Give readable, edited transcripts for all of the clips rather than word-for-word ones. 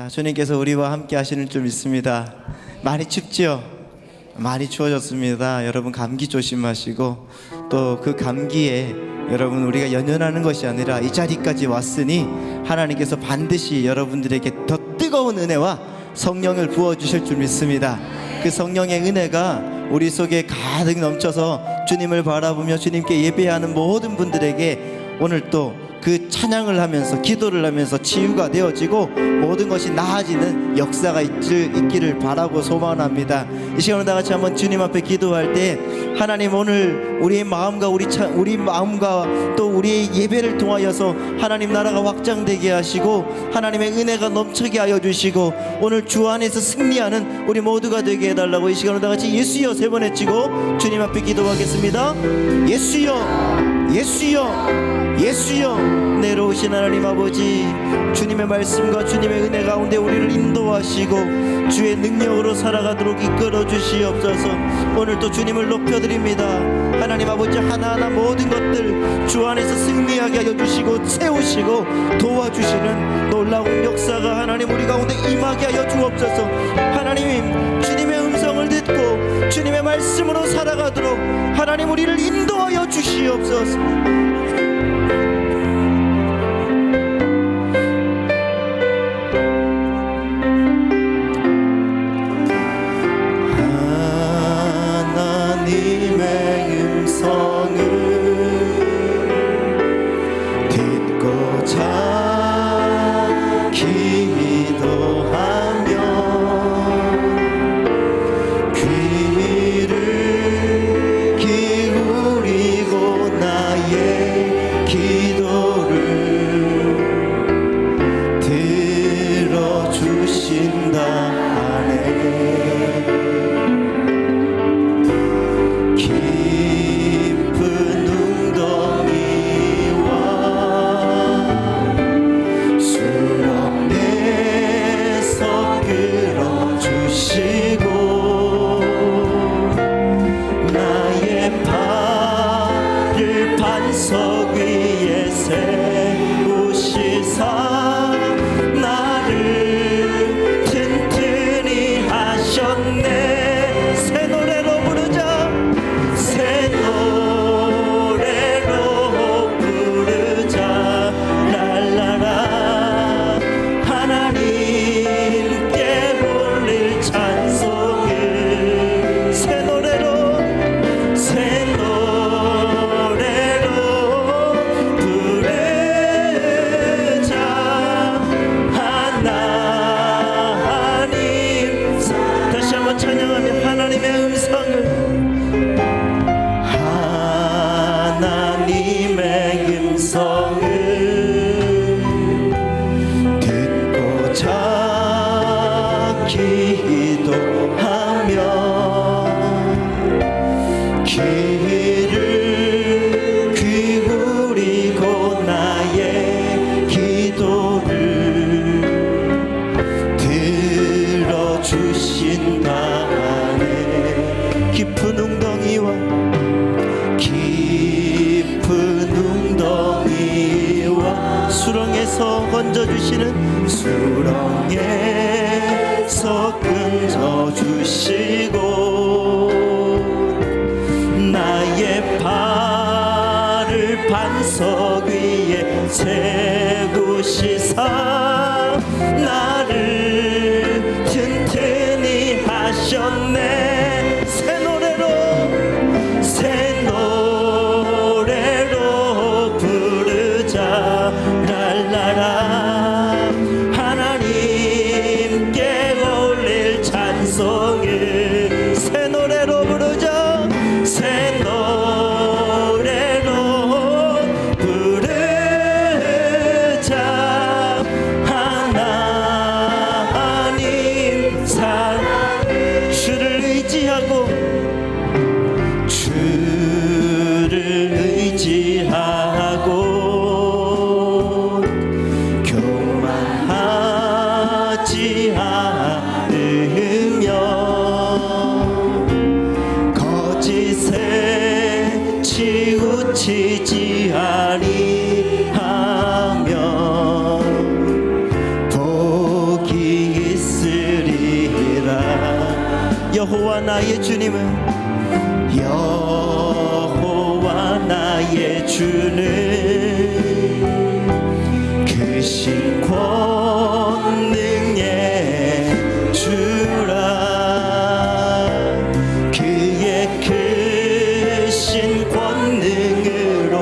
자, 주님께서 우리와 함께 하시는 줄 믿습니다. 많이 춥지요? 많이 추워졌습니다. 여러분 감기 조심하시고, 또 그 감기에 여러분 우리가 연연하는 것이 아니라 이 자리까지 왔으니 하나님께서 반드시 여러분들에게 더 뜨거운 은혜와 성령을 부어주실 줄 믿습니다. 그 성령의 은혜가 우리 속에 가득 넘쳐서 주님을 바라보며 주님께 예배하는 모든 분들에게 오늘 또 그 찬양을 하면서 기도를 하면서 치유가 되어지고 모든 것이 나아지는 역사가 있기를 바라고 소망합니다. 이 시간에 다 같이 한번 주님 앞에 기도할 때, 하나님 오늘 우리의 마음과 우리 마음과 또 우리의 예배를 통하여서 하나님 나라가 확장되게 하시고 하나님의 은혜가 넘치게 하여 주시고 오늘 주 안에서 승리하는 우리 모두가 되게 해달라고 이 시간에 다 같이 예수여 3번 외치고 주님 앞에 기도하겠습니다. 예수여, 예수여, 예수여. 내려오신 하나님 아버지, 주님의 말씀과 주님의 은혜 가운데 우리를 인도하시고 주의 능력으로 살아가도록 이끌어 주시옵소서. 오늘 또 주님을 높여드립니다. 하나님 아버지, 하나하나 모든 것들 주 안에서 승리하게 하여 주시고 세우시고 도와주시는 놀라운 역사가 하나님 우리 가운데 임하게 하여 주옵소서. 하나님, 주님의 음성을 듣고 주님의 말씀으로 살아가도록 하나님 우리를 인도하여 주시옵소서. 건져주시는 수렁에서 끊어주시고 나의 발을 반석 위에 세우시사 나를 튼튼히 하셨네. 새 노래로 부르자 랄라라. 하나님께 올릴 찬송을 새 노래로 부르자. 새 노래로 부르자. 하나님 사랑. 주를 의지하고 교만하지 않으며 거짓에 치우치지 아니하며 복이 여호와 나의 주님은 여호와 나의 주는 크신 권능의 주라. 그의 크신 권능으로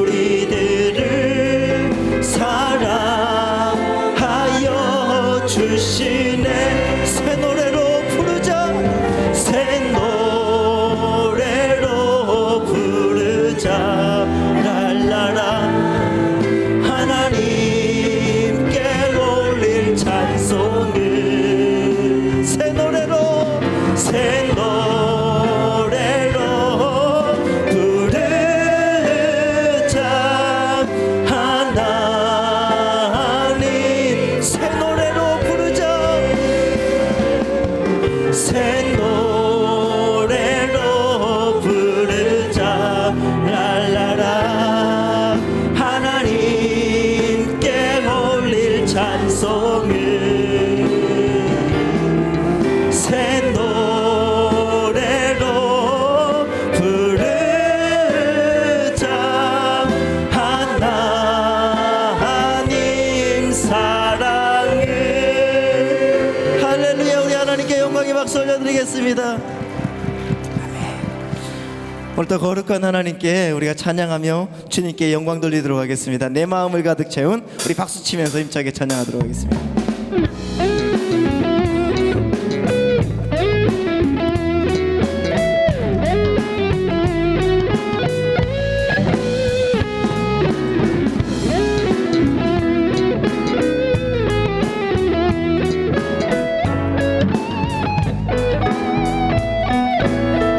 우리들을 사랑하여 주시네. 새 노래로 부르자. 새 노래로 부르자. 랄라라. 하나님께 올릴 찬송을 새 노래로 새 노래로 부르자. 하나님 새 노래로 부르자. 새 노래로 부르자. 랄라라. 하나님께 올릴 찬송을 새 노래로 부르자. 하나님 사랑을. 할렐루야. 우리 하나님께 영광의 박수 올려드리겠습니다. 오늘도 거룩한 하나님께 우리가 찬양하며 주님께 영광 돌리도록 하겠습니다. 내 마음을 가득 채운 우리 박수 치면서 힘차게 찬양하도록 하겠습니다.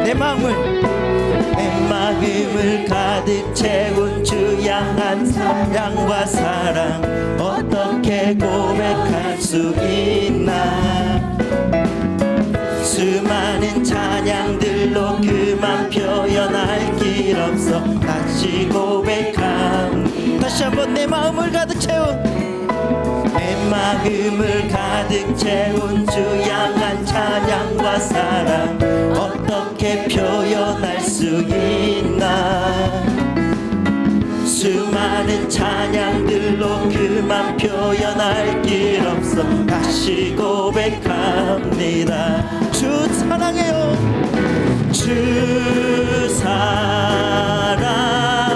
내 마음을 가득 채운 주 향한 사랑과 사랑 어떻게 고백할 수 있나. 수많은 찬양들로 그만 표현할 길 없어 다시 고백함. 다시 한번 내 마음을 가득 채운 내 마음을 가득 채운 주 향한 찬양과 사랑 어떻게 표현할 수 있나. 수많은 찬양들로 그만 표현할 길 없어 다시 고백합니다. 주 사랑해요. 주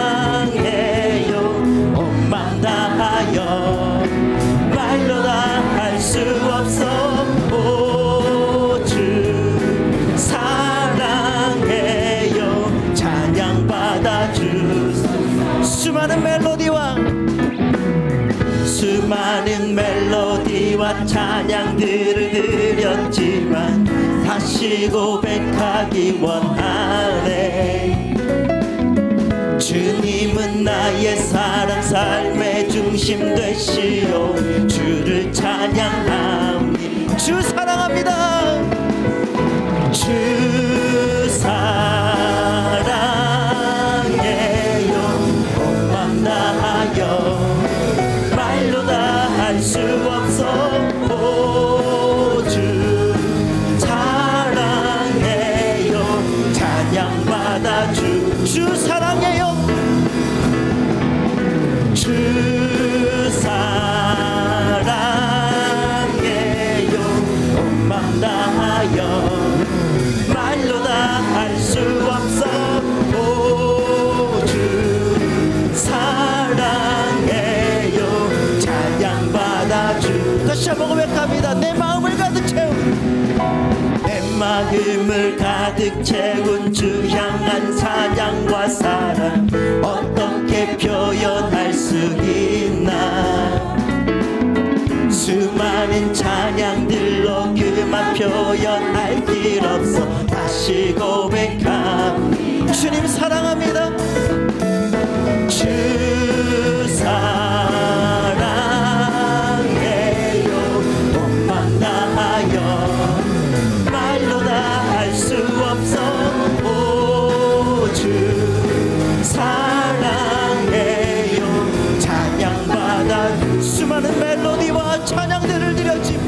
사랑해요. 온맘 다하여 말로 다 할 수 없어. 오 주 사랑해요. 찬양 받아주소. 수많은 멜로디와 찬양들을 드렸지만 다시 고백하기 원하네. 주님은 나의 사랑 삶의 중심 되시오. 주를 찬양합니다. 주 사랑합니다. 주 사랑해요. 온맘 다하여 말로 다 할 수 없어. 오 주 사랑해요. 찬양 받아주. 주 사랑해요. 주 사랑해요. 온맘 다하여 말로 다 할 수 없어. 오 주 사랑해요. 찬양 받아주. 다시 한번 고백합니다. 내 마음을 가득 채운 내 마음을 가득 채운 주 향한 사랑과 사랑 어떻게 표현할 수 있나. 수많은 찬양들로 그만 표현할 길 없어 다시 고백함. 주님 사랑합니다. 주 사랑해요. 온맘 다하여 말로 다 할 수 없어. 오 주 사랑해요. 찬양 받아. 수많은 멜로디와 찬양들을 드렸지.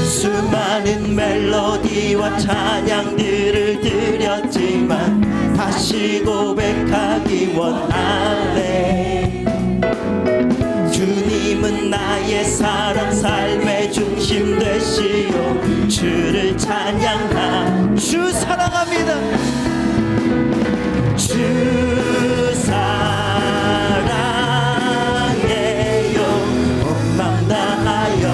수많은 많은 멜로디와 찬양들을 드렸지만 다시 고백하기 원하네. 주님은 나의 사랑 삶의 중심 되시오. 주를 찬양하. 주 사랑합니다. 주 사랑해요. 온 맘 다하여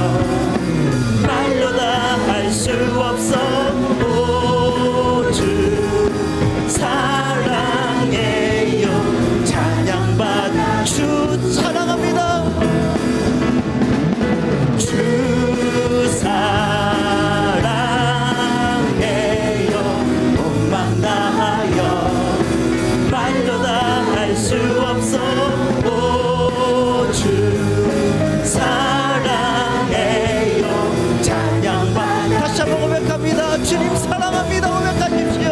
말로 다 할 수 없어. 오, 주 사랑해요. 찬양받아. 주 사랑합니다. 주 사랑해요. 온 맘 다하여 말로 다 할 수 없어. 오, 주 사랑해요. 찬양받아. 다시 한번 고백합니다. 주님 사랑합니다. 고백하십시오.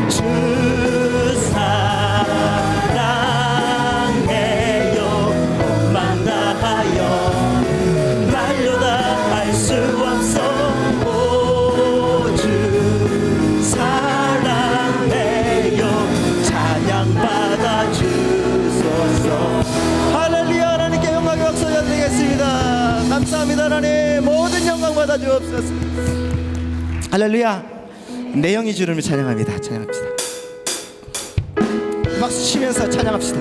주 사랑해요. 온 맘 다하여 말로 다 할 수 없어. 오, 주 사랑해요. 찬양받아 주소서. 할렐루야. 하나님께 영광의 박수 드리겠습니다. 감사합니다. 하나님 모든 영광 받아 주옵소서. 할렐루야. 내 영이 주님을 찬양합니다. 찬양합시다. 박수 치면서 찬양합시다.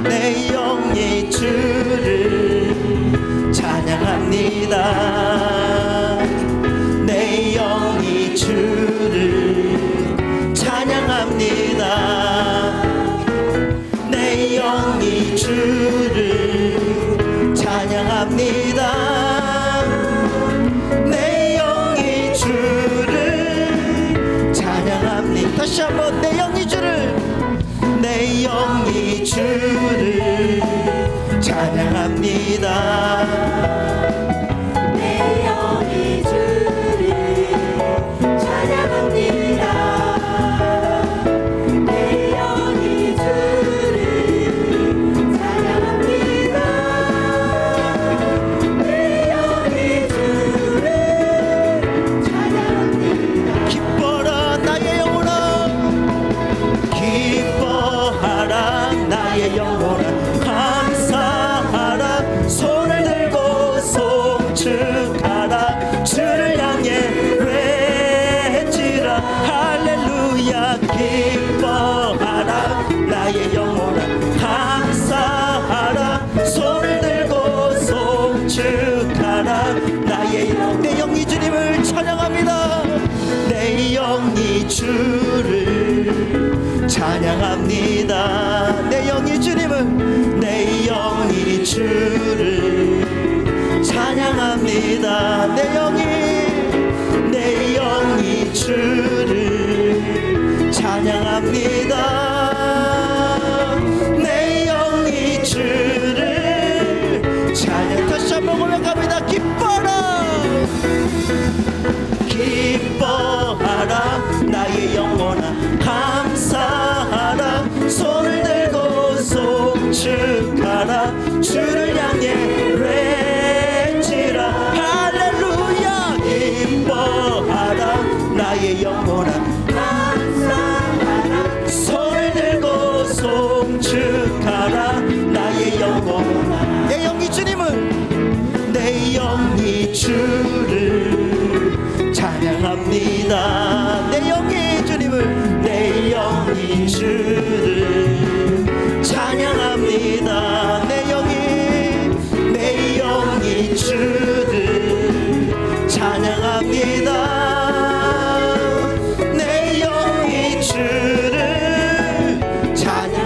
내 영이 주를 찬양합니다. 내 영이 주를 찬양합니다. 내 영이 주를 찬양합니다. 내 영이 주를 찬양합니다. 다시 한번 내 영이 주를, 내 영이 주를 찬양합니다. 내 영이 주를 찬양합니다. 내 영이 주를 찬양합니다. 내 영이 주를 찬양합니다. 기뻐라 나의 영혼아, 기뻐하라 나의 영혼아, 감사하라 손을 들고 송축하라. 주를 향해 외치라. 할렐루야. 기뻐하라 나의 영혼아, 감사하라 손을 들고 송축하라. 내 영이 주님을 찬양합니다. 내 영이 주를 찬양합니다. 내 영이 주님을, 내 영이 주를 찬양합니다. 내 영이 주를 찬양합니다. 내 영이 주를 찬양. 다시 한번 고백합니다. 기뻐라, 기뻐하라 나의 영혼아, 감사하라 손을 들고 송축하라. 주를 향해 외치라. 할렐루야. 기뻐하라 나의 영혼아, 감사하라 손을 들고 송축하라. 나의 영혼아. 내 영이 주님은, 내 영이 주를 찬양합니다. 내 영이 주님을, 내 영이 주를 찬양합니다. 내 영이 주를 찬양합니다. 내 영이 주를 찬양.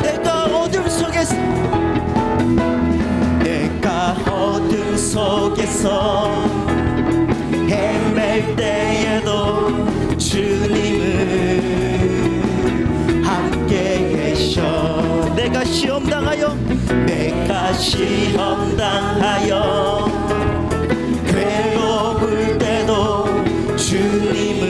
내가 어둠 속에서 헤맬 때에도 주님은 함께 계셔. 내가 시험당하여 괴로울 때도 주님은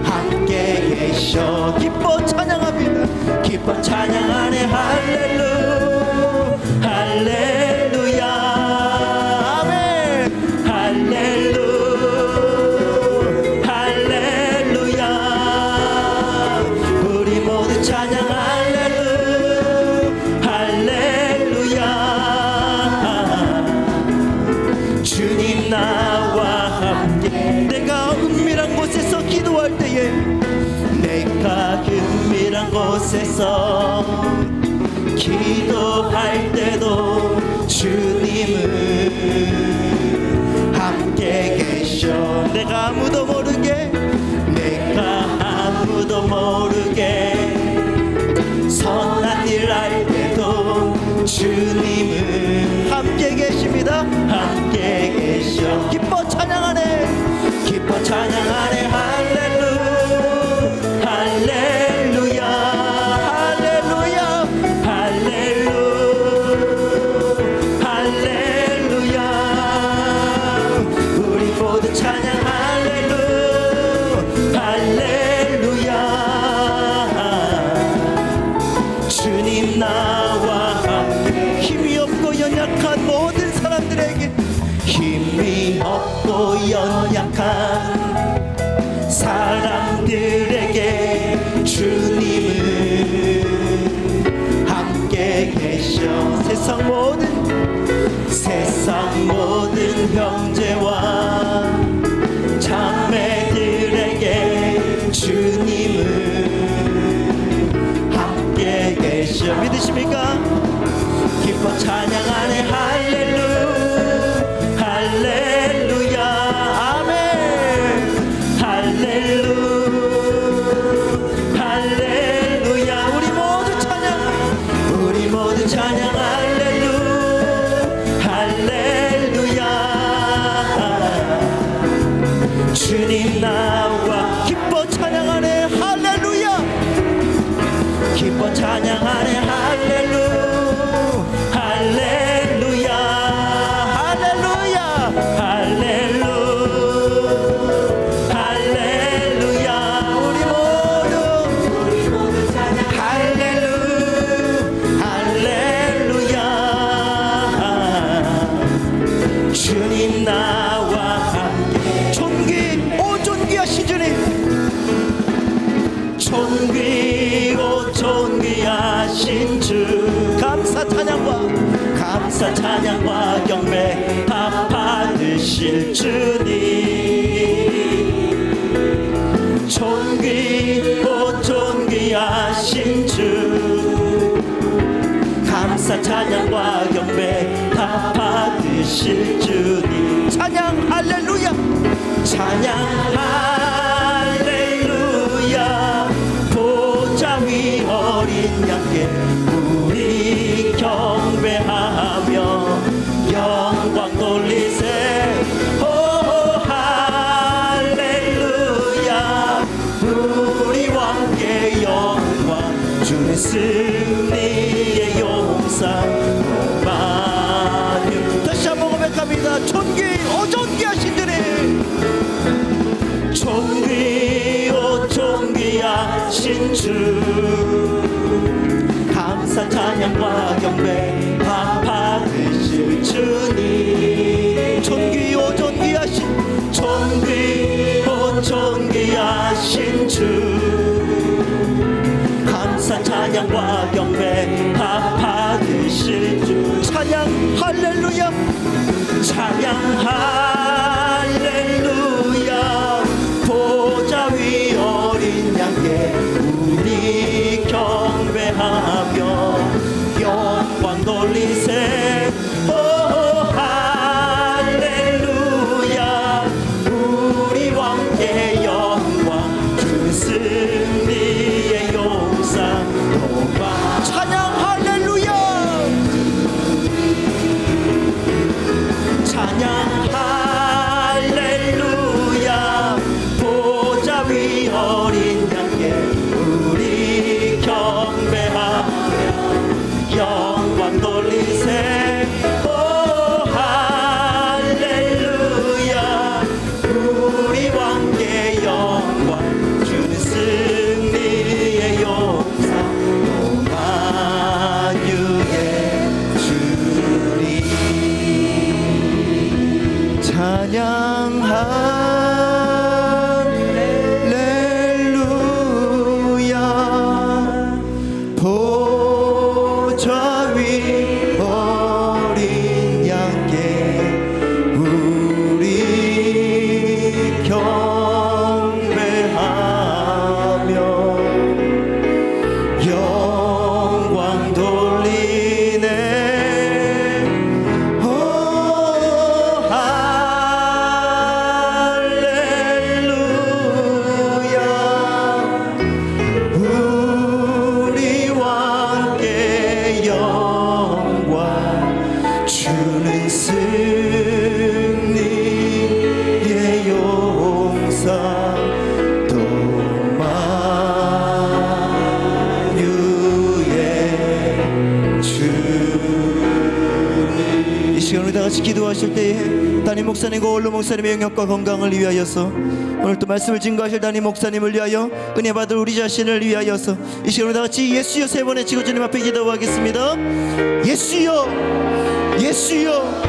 함께 계셔. 기뻐 찬양합니다. 기뻐 찬양하네. 할렐루야. 곳에서 기도할 때도 주님은 함께 계셔. 내가 아무도 모르게 선한 일 할 때도 주님은 함께 계십니다. 함께 계셔. 기뻐 찬양하네, 기뻐 찬양하네. 할렐루야, 할렐루야, 할렐루야, 할렐루야, 할렐루야. 우리 모두 찬양 할렐루야, 할렐루야. 주님 나와 함께. 힘이 없고 연약한 모든 사람들에게, 힘이 없고 연약한 사람들에게 주님은 함께 계셔. 세상 모든 형제와 자매들에게 주님은 함께 계셔. 믿으십니까? 기뻐 찬양하네. 할렐루야, 할렐루야, 아멘. 할렐루야, 할렐루야. 우리 모두 찬양 할렐루야, 할렐루야. 주님 나와 기뻐 찬양하네. 할렐루야, 기뻐 찬양하네. 할렐루야, 할렐루야, 할렐루야, 할렐루야, 할렐루야. 우리 모두 찬양 할렐루야, 할렐루야. 주님 나와 함께. 존귀하신 주님, 존귀하신 주. 감사 찬양과 경배 다 받으실 주님. 존귀하신 주. 감사 찬양과 경배 다 받으실 주님. 찬양 할렐루야, 찬양 할렐루야. 보좌 위 어린 양께 우리 경배하며 영광 돌리세. 오 할렐루야. 우리 왕께 영광, 주의 승리의 용사 오마뉴. 다시 한번 고백합니다. 존귀하신 주님. 존귀하신 주. 감사 찬양과 경배 다 받으실 주님. 존귀하신 주. 감사 찬양과 경배 다 받으실 주. 찬양 할렐루야, 찬양 할렐루야. 보좌 위 어린 양께 우리 경배하며 영광 돌리세. 오 할렐루야. 우리 왕께 영광, 주 승리의 용사 도마. 찬양 할렐루야, 찬양 할렐루야. 이 시간 우리 다 같이 기도하실 때에 담임 목사님과 원로 목사님의 영역과 건강을 위하여서, 오늘 또 말씀을 증거하실 담임 목사님을 위하여, 은혜 받을 우리 자신을 위하여서 이 시간 우리 다 같이 예수여 세 번의 치고 주님 앞에 기도하겠습니다. 예수여, 예수여,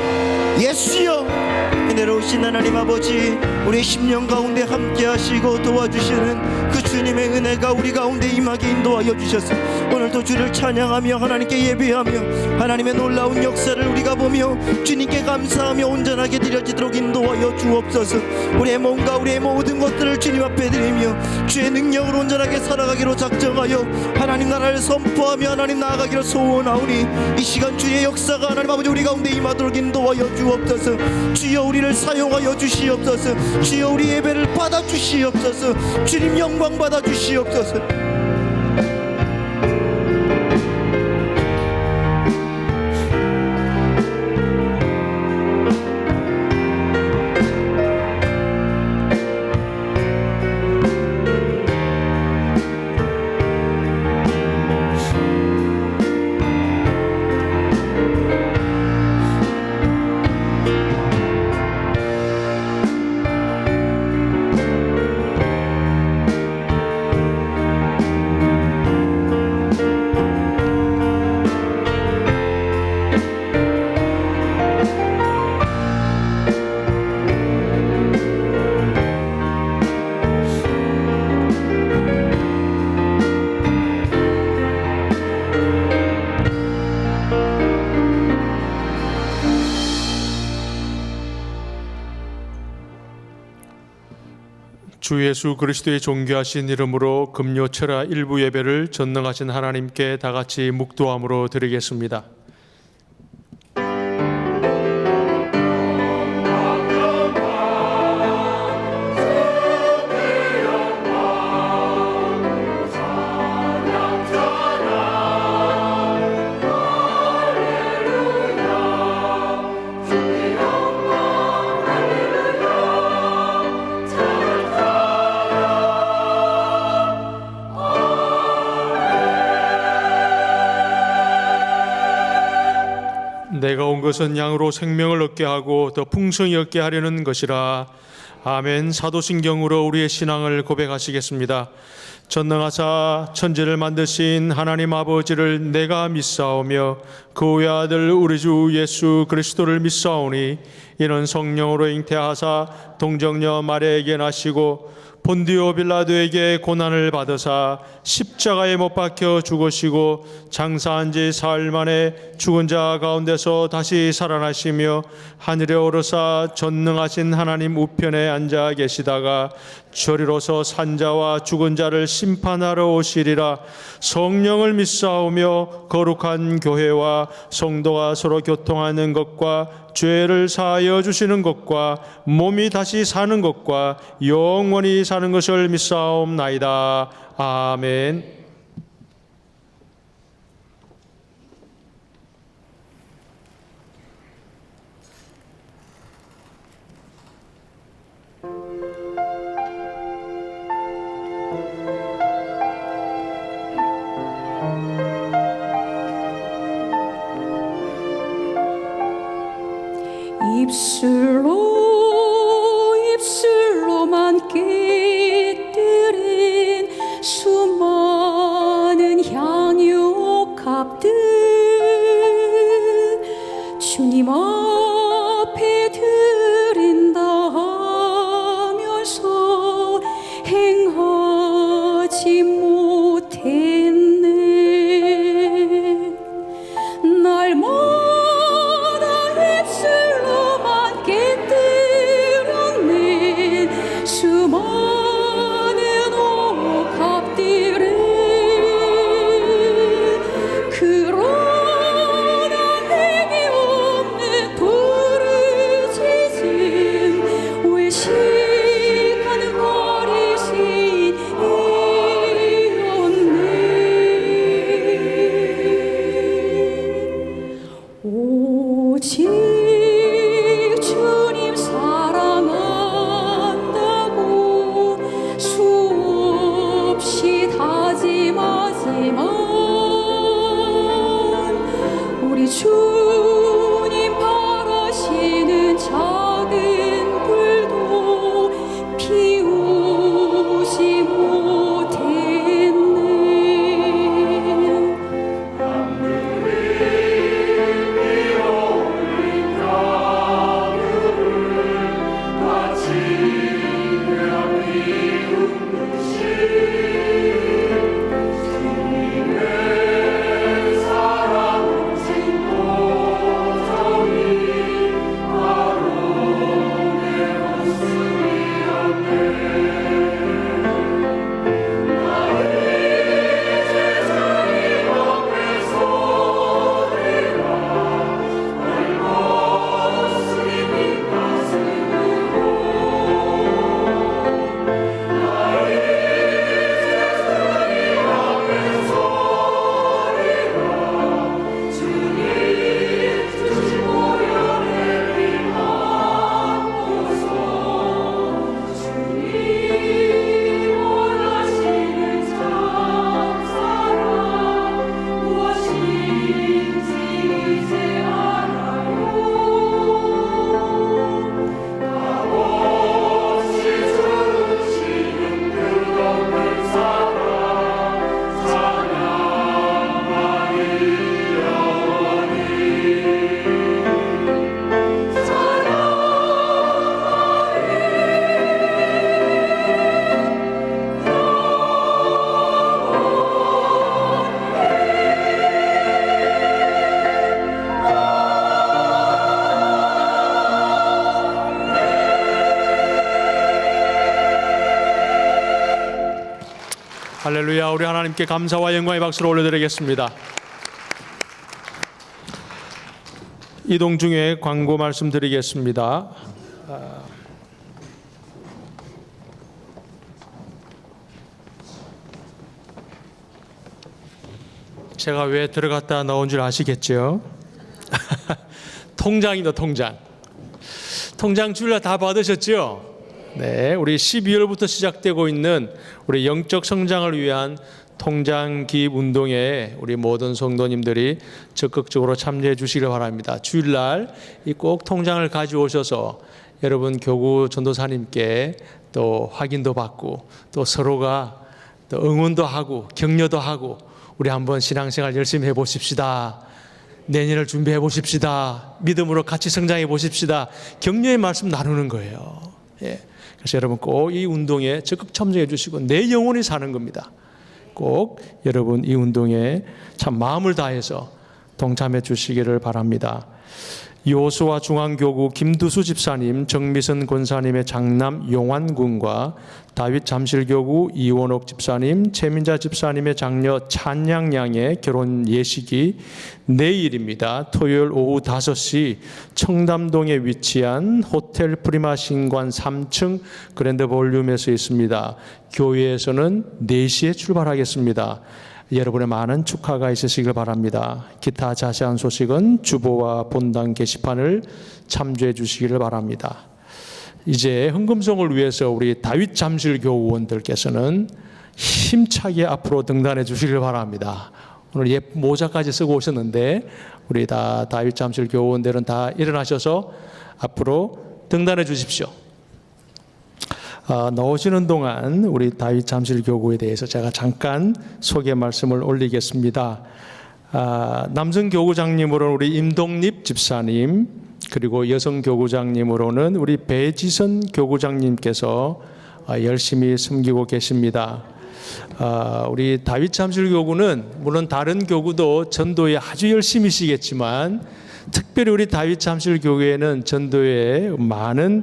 예수여. 은혜로우신 하나님 아버지, 우리의 심령 가운데 함께 하시고 도와주시는 그 주님의 은혜가 우리 가운데 임하게 인도하여 주셔서 오늘도 주를 찬양하며 하나님께 예배하며 하나님의 놀라운 역사를 우리가 보며 주님께 감사하며 온전하게 드려지도록 인도하여 주옵소서. 우리의 몸과 우리의 모든 것들을 주님 앞에 드리며 주의 능력으로 온전하게 살아가기로 작정하여 하나님 나라를 선포하며 하나님 나아가기로 소원하오니, 이 시간 주의 역사가 하나님 아버지 우리 가운데 임하도록 인도하여 주옵소서. 주여 우리를 사용하여 주시옵소서. 주여 우리 예배를 받아 주시옵소서. 주님 영광 받아 주시옵소서. 주 예수 그리스도의 존귀하신 이름으로 금요철야 일부 예배를 전능하신 하나님께 다 같이 묵도함으로 드리겠습니다. 내가 온 것은 양으로 생명을 얻게 하고 더 풍성히 얻게 하려는 것이라. 아멘. 사도신경으로 우리의 신앙을 고백하시겠습니다. 전능하사 천지를 만드신 하나님 아버지를 내가 믿사오며 그 외아들 우리 주 예수 그리스도를 믿사오니, 이는 성령으로 잉태하사 동정녀 마리아에게 나시고 본디오 빌라도에게 고난을 받으사 십자가에 못 박혀 죽으시고 장사한 지 사흘 만에 죽은 자 가운데서 다시 살아나시며 하늘에 오르사 전능하신 하나님 우편에 앉아 계시다가 저리로서 산자와 죽은 자를 심판하러 오시리라. 성령을 믿사오며 거룩한 교회와 성도가 서로 교통하는 것과 죄를 사하여 주시는 것과 몸이 다시 사는 것과 영원히 사는 것을 믿사옵나이다. 아멘. 입술로만 깃들인 수많은 향유값들 주님 앞에 드린다 하면서 행하지 못했네. 날마다 입술로만 깃들었네 수많은 옥합들을. 그러나 행위 없는 부르짖음 외식하는 어리신이었네. 오직 주님 사랑한다고 수없이 다짐하지만 우리 주님 바라시는 작은 불도 피우지 못했네. 할렐루야. 우리 하나님께 감사와 영광의 박수를 올려드리겠습니다. 이동 중에 광고 말씀드리겠습니다. 제가 왜 들어갔다 나온 줄 아시겠죠? 통장입니다. 통장 주일날 다 받으셨죠? 네, 우리 12월부터 시작되고 있는 우리 영적 성장을 위한 통장 기입 운동에 우리 모든 성도님들이 적극적으로 참여해 주시길 바랍니다. 주일날 이 꼭 통장을 가져오셔서 여러분 교구 전도사님께 또 확인도 받고 또 서로가 또 응원도 하고 격려도 하고 우리 한번 신앙생활 열심히 해보십시다. 내년을 준비해 보십시다. 믿음으로 같이 성장해 보십시다. 격려의 말씀 나누는 거예요. 예. 그래서 여러분 꼭 이 운동에 적극 참여해 주시고 내 영혼이 사는 겁니다. 꼭 여러분 이 운동에 참 마음을 다해서 동참해 주시기를 바랍니다. 요수와 중앙교구 김두수 집사님, 정미선 권사님의 장남 용환군과 다윗 잠실교구 이원옥 집사님, 최민자 집사님의 장녀 찬양양의 결혼 예식이 내일입니다. 토요일 오후 5시 청담동에 위치한 호텔 프리마 신관 3층 그랜드 볼륨에서 있습니다. 교회에서는 4시에 출발하겠습니다. 여러분의 많은 축하가 있으시길 바랍니다. 기타 자세한 소식은 주보와 본당 게시판을 참조해 주시기를 바랍니다. 이제 헌금송을 위해서 우리 다윗 잠실 교우원들께서는 힘차게 앞으로 등단해 주시길 바랍니다. 오늘 예쁜 모자까지 쓰고 오셨는데 우리 다윗 잠실 교우원들은 다 일어나셔서 앞으로 등단해 주십시오. 나오시는 동안 우리 다윗 잠실 교구에 대해서 제가 잠깐 소개 말씀을 올리겠습니다. 남성 교구장님으로는 우리 임동립 집사님, 그리고 여성 교구장님으로는 우리 배지선 교구장님께서 열심히 섬기고 계십니다. 우리 다윗 잠실 교구는 물론 다른 교구도 전도에 아주 열심히시겠지만 특별히 우리 다윗 잠실 교회는 전도에 많은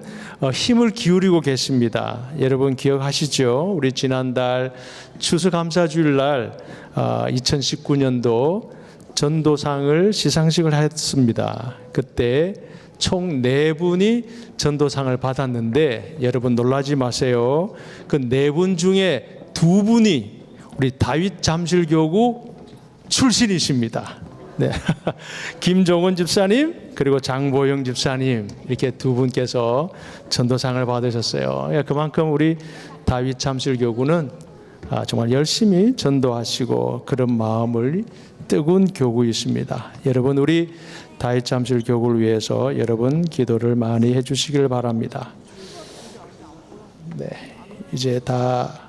힘을 기울이고 계십니다. 여러분 기억하시죠? 우리 지난달 추수감사주일날 2019년도 전도상을 시상식을 했습니다. 그때 총 4분이 전도상을 받았는데 여러분 놀라지 마세요. 그 4분 중에 2분이 우리 다윗 잠실 교구 출신이십니다. 네. 김종원 집사님 그리고 장보영 집사님 이렇게 2분께서 전도상을 받으셨어요. 그만큼 우리 다윗 잠실 교구는 정말 열심히 전도하시고 그런 마음을 뜨거운 교구 있습니다. 여러분 우리 다윗잠실 교구를 위해서 여러분 기도를 많이 해주시길 바랍니다. 네, 이제 다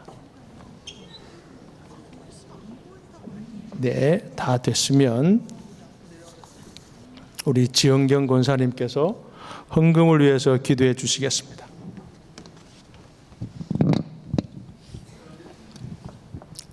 됐으면 우리 지영경 권사님께서 헌금을 위해서 기도해 주시겠습니다.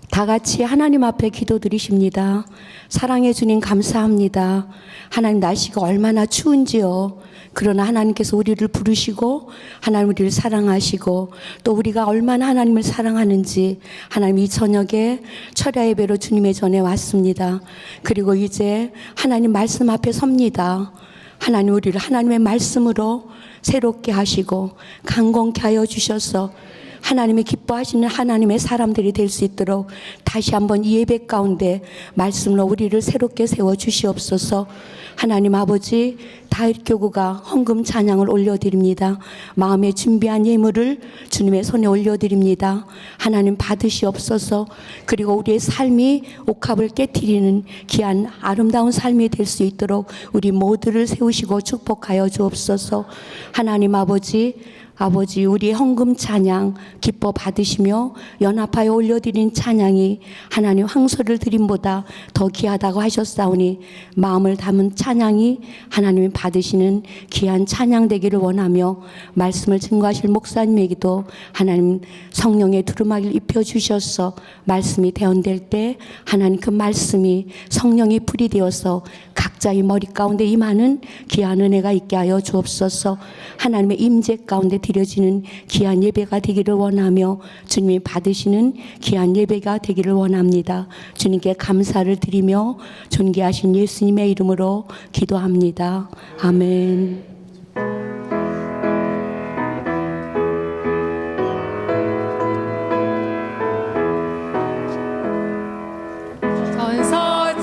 다 같이 하나님 앞에 기도드리십니다. 사랑해 주님 감사합니다. 하나님 날씨가 얼마나 추운지요. 그러나 하나님께서 우리를 부르시고 하나님 우리를 사랑하시고 또 우리가 얼마나 하나님을 사랑하는지 하나님 이 저녁에 철야 예배로 주님의 전에 왔습니다. 그리고 이제 하나님 말씀 앞에 섭니다. 하나님 우리를 하나님의 말씀으로 새롭게 하시고 강건케 하여 주셔서 하나님이 기뻐하시는 하나님의 사람들이 될 수 있도록 다시 한번 이 예배 가운데 말씀으로 우리를 새롭게 세워 주시옵소서. 하나님 아버지 다윗교구가 헌금 찬양을 올려드립니다. 마음에 준비한 예물을 주님의 손에 올려드립니다. 하나님 받으시옵소서. 그리고 우리의 삶이 옥합을 깨트리는 귀한 아름다운 삶이 될 수 있도록 우리 모두를 세우시고 축복하여 주옵소서. 하나님 아버지 우리의 헌금 찬양 기뻐 받으시며 연합하여 올려드린 찬양이 하나님 황소를 드림보다 더 귀하다고 하셨사오니 마음을 담은 찬양이 하나님이 받으시는 귀한 찬양 되기를 원하며 말씀을 증거하실 목사님에게도 하나님 성령의 두루마기를 입혀주셔서 말씀이 대언될 때 하나님 그 말씀이 성령의 불이 되어서 각자의 머리 가운데 임하는 귀한 은혜가 있게 하여 주옵소서. 하나님의 임재 가운데 드려지는 귀한 예배가 되기를 원하며 주님이 받으시는 귀한 예배가 되기를 원합니다. 주님께 감사를 드리며 존귀하신 예수님의 이름으로 기도합니다. 아멘. 전사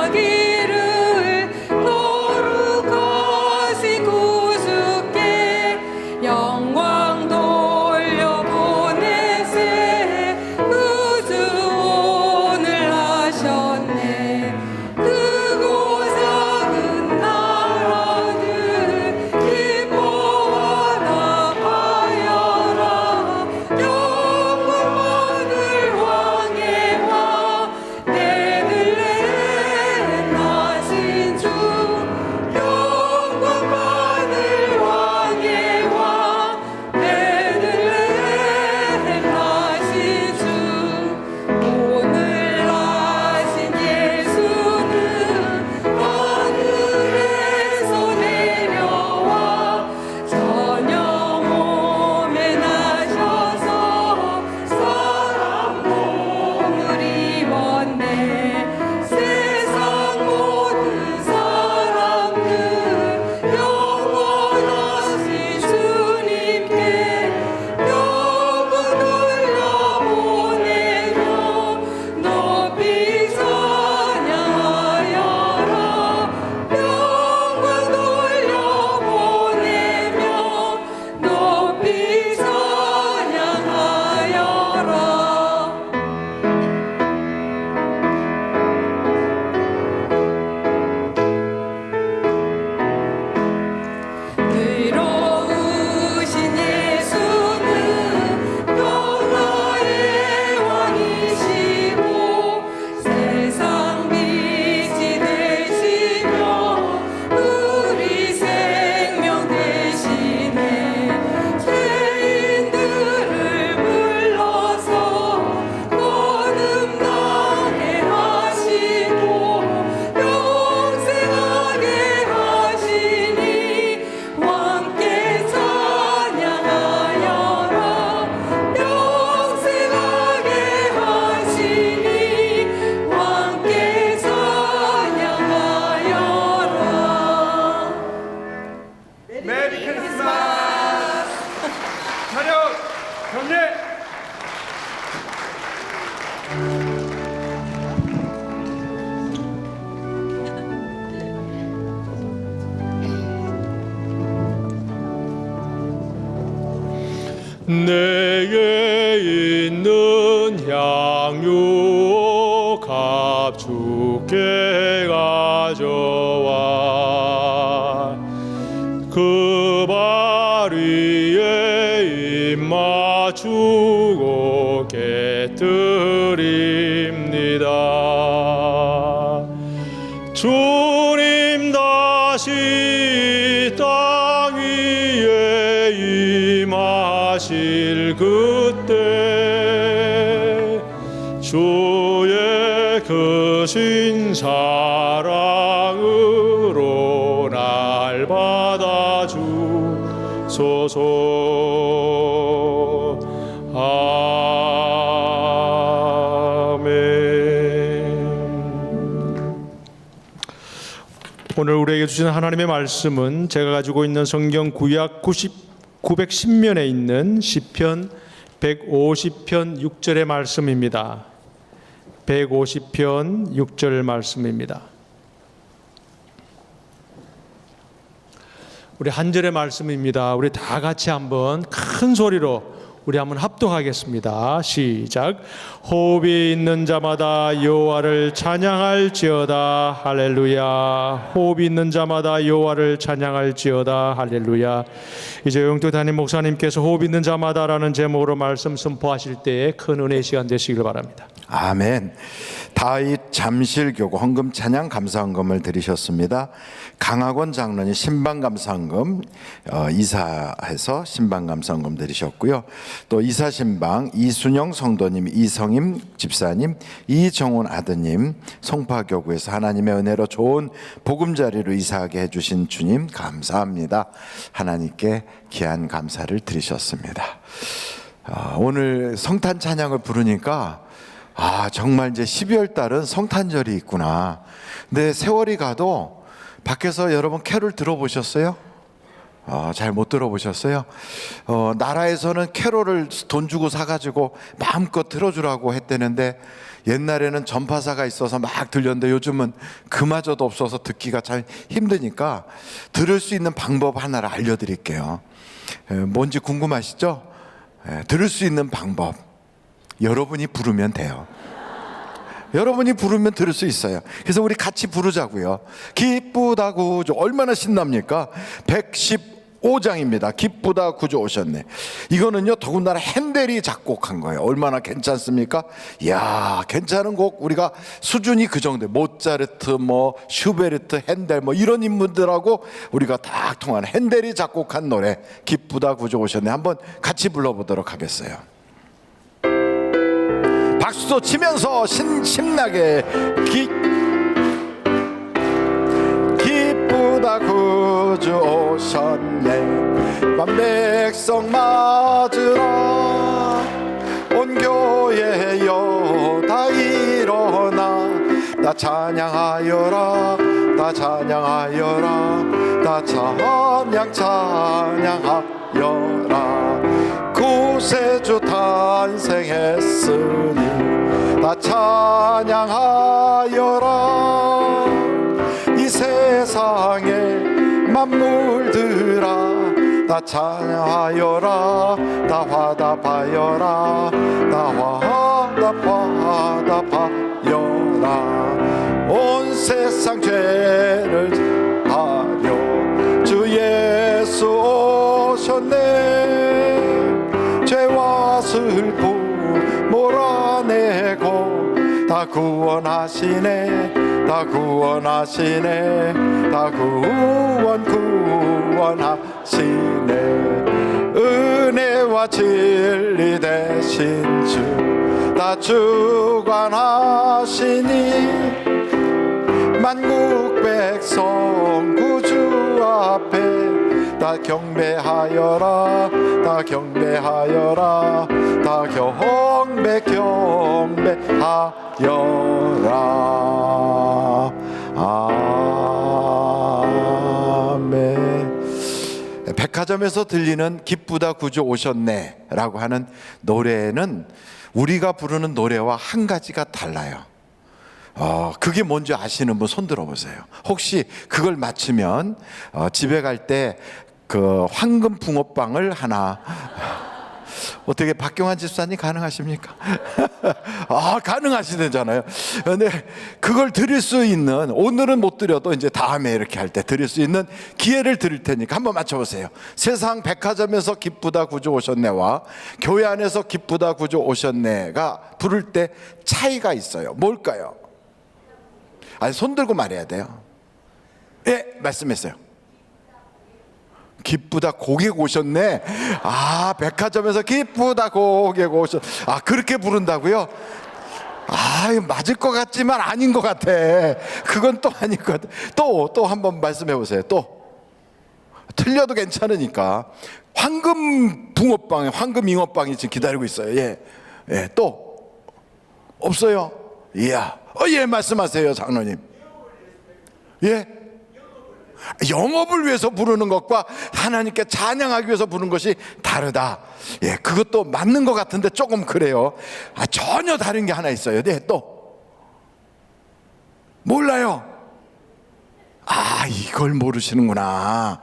찬송하기를 거룩하신 구주께 영광 돌려보내세 구주오늘 하셨네. 크고 작은 나라들 기뻐하나 하여라. 영광 받을 왕의 왕 베들레헴 나신 주. 영광 받을 왕의 왕 베들레헴 나신 주. 오늘 나신 예수는 하늘에서 내려와 저녁 몸에 나셔서 사람 몸을 입었네. 세상 모든 사람들 영원하신 주님께 영광 돌려보내며 높이 찬양하여라. 영광 돌려보내며 높이 찬양하여라. 의로우신 예수는 평화의 왕이시고 세상 빛이 되시며 우리 생명 되시네. 죄인들을 불러서 거듭나게 하시고 영생하게 하시니 왕께 찬양하여라. 영생하게 하시니 왕께 찬양하여라. 메리 크리스마스! 차렷! 경례! 내게 있는 향유 값진 저와 그 발 위에 입 맞추고 깨뜨립니다. 주님 다시 땅 위에 임하실 그때 주의 크신 사랑으로 날 받아주소서. 오늘 우리에게 주신 하나님의 말씀은 제가 가지고 있는 성경 구약 910면에 있는 시편 150편 6절의 말씀입니다. 150편 6절 말씀입니다. 우리 한 절의 말씀입니다. 우리 다 같이 한번 큰 소리로 우리 한번 합독하겠습니다. 시작. 호흡이 있는 자마다 여호와를 찬양할지어다. 할렐루야. 호흡이 있는 자마다 여호와를 찬양할지어다. 할렐루야. 이제 영도 담임 목사님께서 호흡 있는 자마다라는 제목으로 말씀 선포하실 때에 큰 은혜의 시간 되시길 바랍니다. 아멘. 다윗 잠실교구 헌금 찬양 감사헌금을 드리셨습니다. 강학원 장로님 신방 감사헌금 이사해서 신방 감사헌금 드리셨고요. 또 이사 신방 이순영 성도님, 이성임 집사님, 이정훈 아드님 송파교구에서 하나님의 은혜로 좋은 보금자리로 이사하게 해주신 주님 감사합니다. 하나님께 귀한 감사를 드리셨습니다. 오늘 성탄 찬양을 부르니까 정말 이제 12월 달은 성탄절이 있구나. 근데 세월이 가도 밖에서 여러분 캐롤 들어보셨어요? 잘 못 들어보셨어요? 나라에서는 캐롤을 돈 주고 사가지고 마음껏 들어주라고 했대는데 옛날에는 전파사가 있어서 막 들렸는데 요즘은 그마저도 없어서 듣기가 참 힘드니까 들을 수 있는 방법 하나를 알려드릴게요. 뭔지 궁금하시죠? 들을 수 있는 방법. 여러분이 부르면 돼요. 여러분이 부르면 들을 수 있어요. 그래서 우리 같이 부르자고요. 기쁘다 구주 얼마나 신납니까? 115장입니다. 기쁘다 구주 오셨네. 이거는요 더군다나 핸델이 작곡한 거예요. 얼마나 괜찮습니까? 이야, 괜찮은 곡. 우리가 수준이 그 정도. 모차르트, 슈베르트, 핸델 이런 인물들하고 우리가 딱 통하는 핸델이 작곡한 노래 기쁘다 구주 오셨네. 한번 같이 불러보도록 하겠어요. 박수도 치면서 신나게 기쁘다 구주 오셨네. 백성 맞으라 온 교회여 다 일어나. 다 찬양하여라 다 찬양하여라 다 찬양하여라. 구세주 탄생했으니 다 찬양하여라. 이 세상에 만물들아 다 찬양하여라. 다 화답하여라 다 화답하여라. 온 세상 죄를 하려 주 예수 오셨네. 죄와 슬픔 몰아내고 다 구원하시네. 다 구원하시네. 다 구원하시네. 은혜와 진리 되신 주 다 주관하시니. 만국 백성 구주 앞에 다 경배하여라 다 경배하여라 다 경배하여라. 아멘. 백화점에서 들리는 기쁘다 구주 오셨네 라고 하는 노래는 우리가 부르는 노래와 한 가지가 달라요. 그게 뭔지 아시는 분 손 들어보세요. 혹시 그걸 맞추면 집에 갈 때 그 황금 붕어빵을 하나 어떻게 박경환 집사님 가능하십니까? 아, 가능하시대잖아요. 근데 그걸 드릴 수 있는, 오늘은 못 드려도 이제 다음에 이렇게 할 때 드릴 수 있는 기회를 드릴 테니까 한번 맞춰보세요. 세상 백화점에서 기쁘다 구주 오셨네와 교회 안에서 기쁘다 구주 오셨네가 부를 때 차이가 있어요. 뭘까요? 아니, 손 들고 말해야 돼요. 예, 말씀했어요. 기쁘다 고객 오셨네. 아, 백화점에서 기쁘다 고객 오셨. 아, 그렇게 부른다고요? 아, 이거 맞을 것 같지만 아닌 것 같아. 그건 또 아닌 것 같아. 또 한번 말씀해 보세요. 또 틀려도 괜찮으니까. 황금 붕어빵에 황금 잉어빵이 지금 기다리고 있어요. 예, 예. 또 없어요. 이야, 예, 말씀하세요, 장로님. 예. 영업을 위해서 부르는 것과 하나님께 찬양하기 위해서 부르는 것이 다르다. 예, 그것도 맞는 것 같은데 조금 그래요. 아, 전혀 다른 게 하나 있어요. 네, 또 몰라요. 아, 이걸 모르시는구나.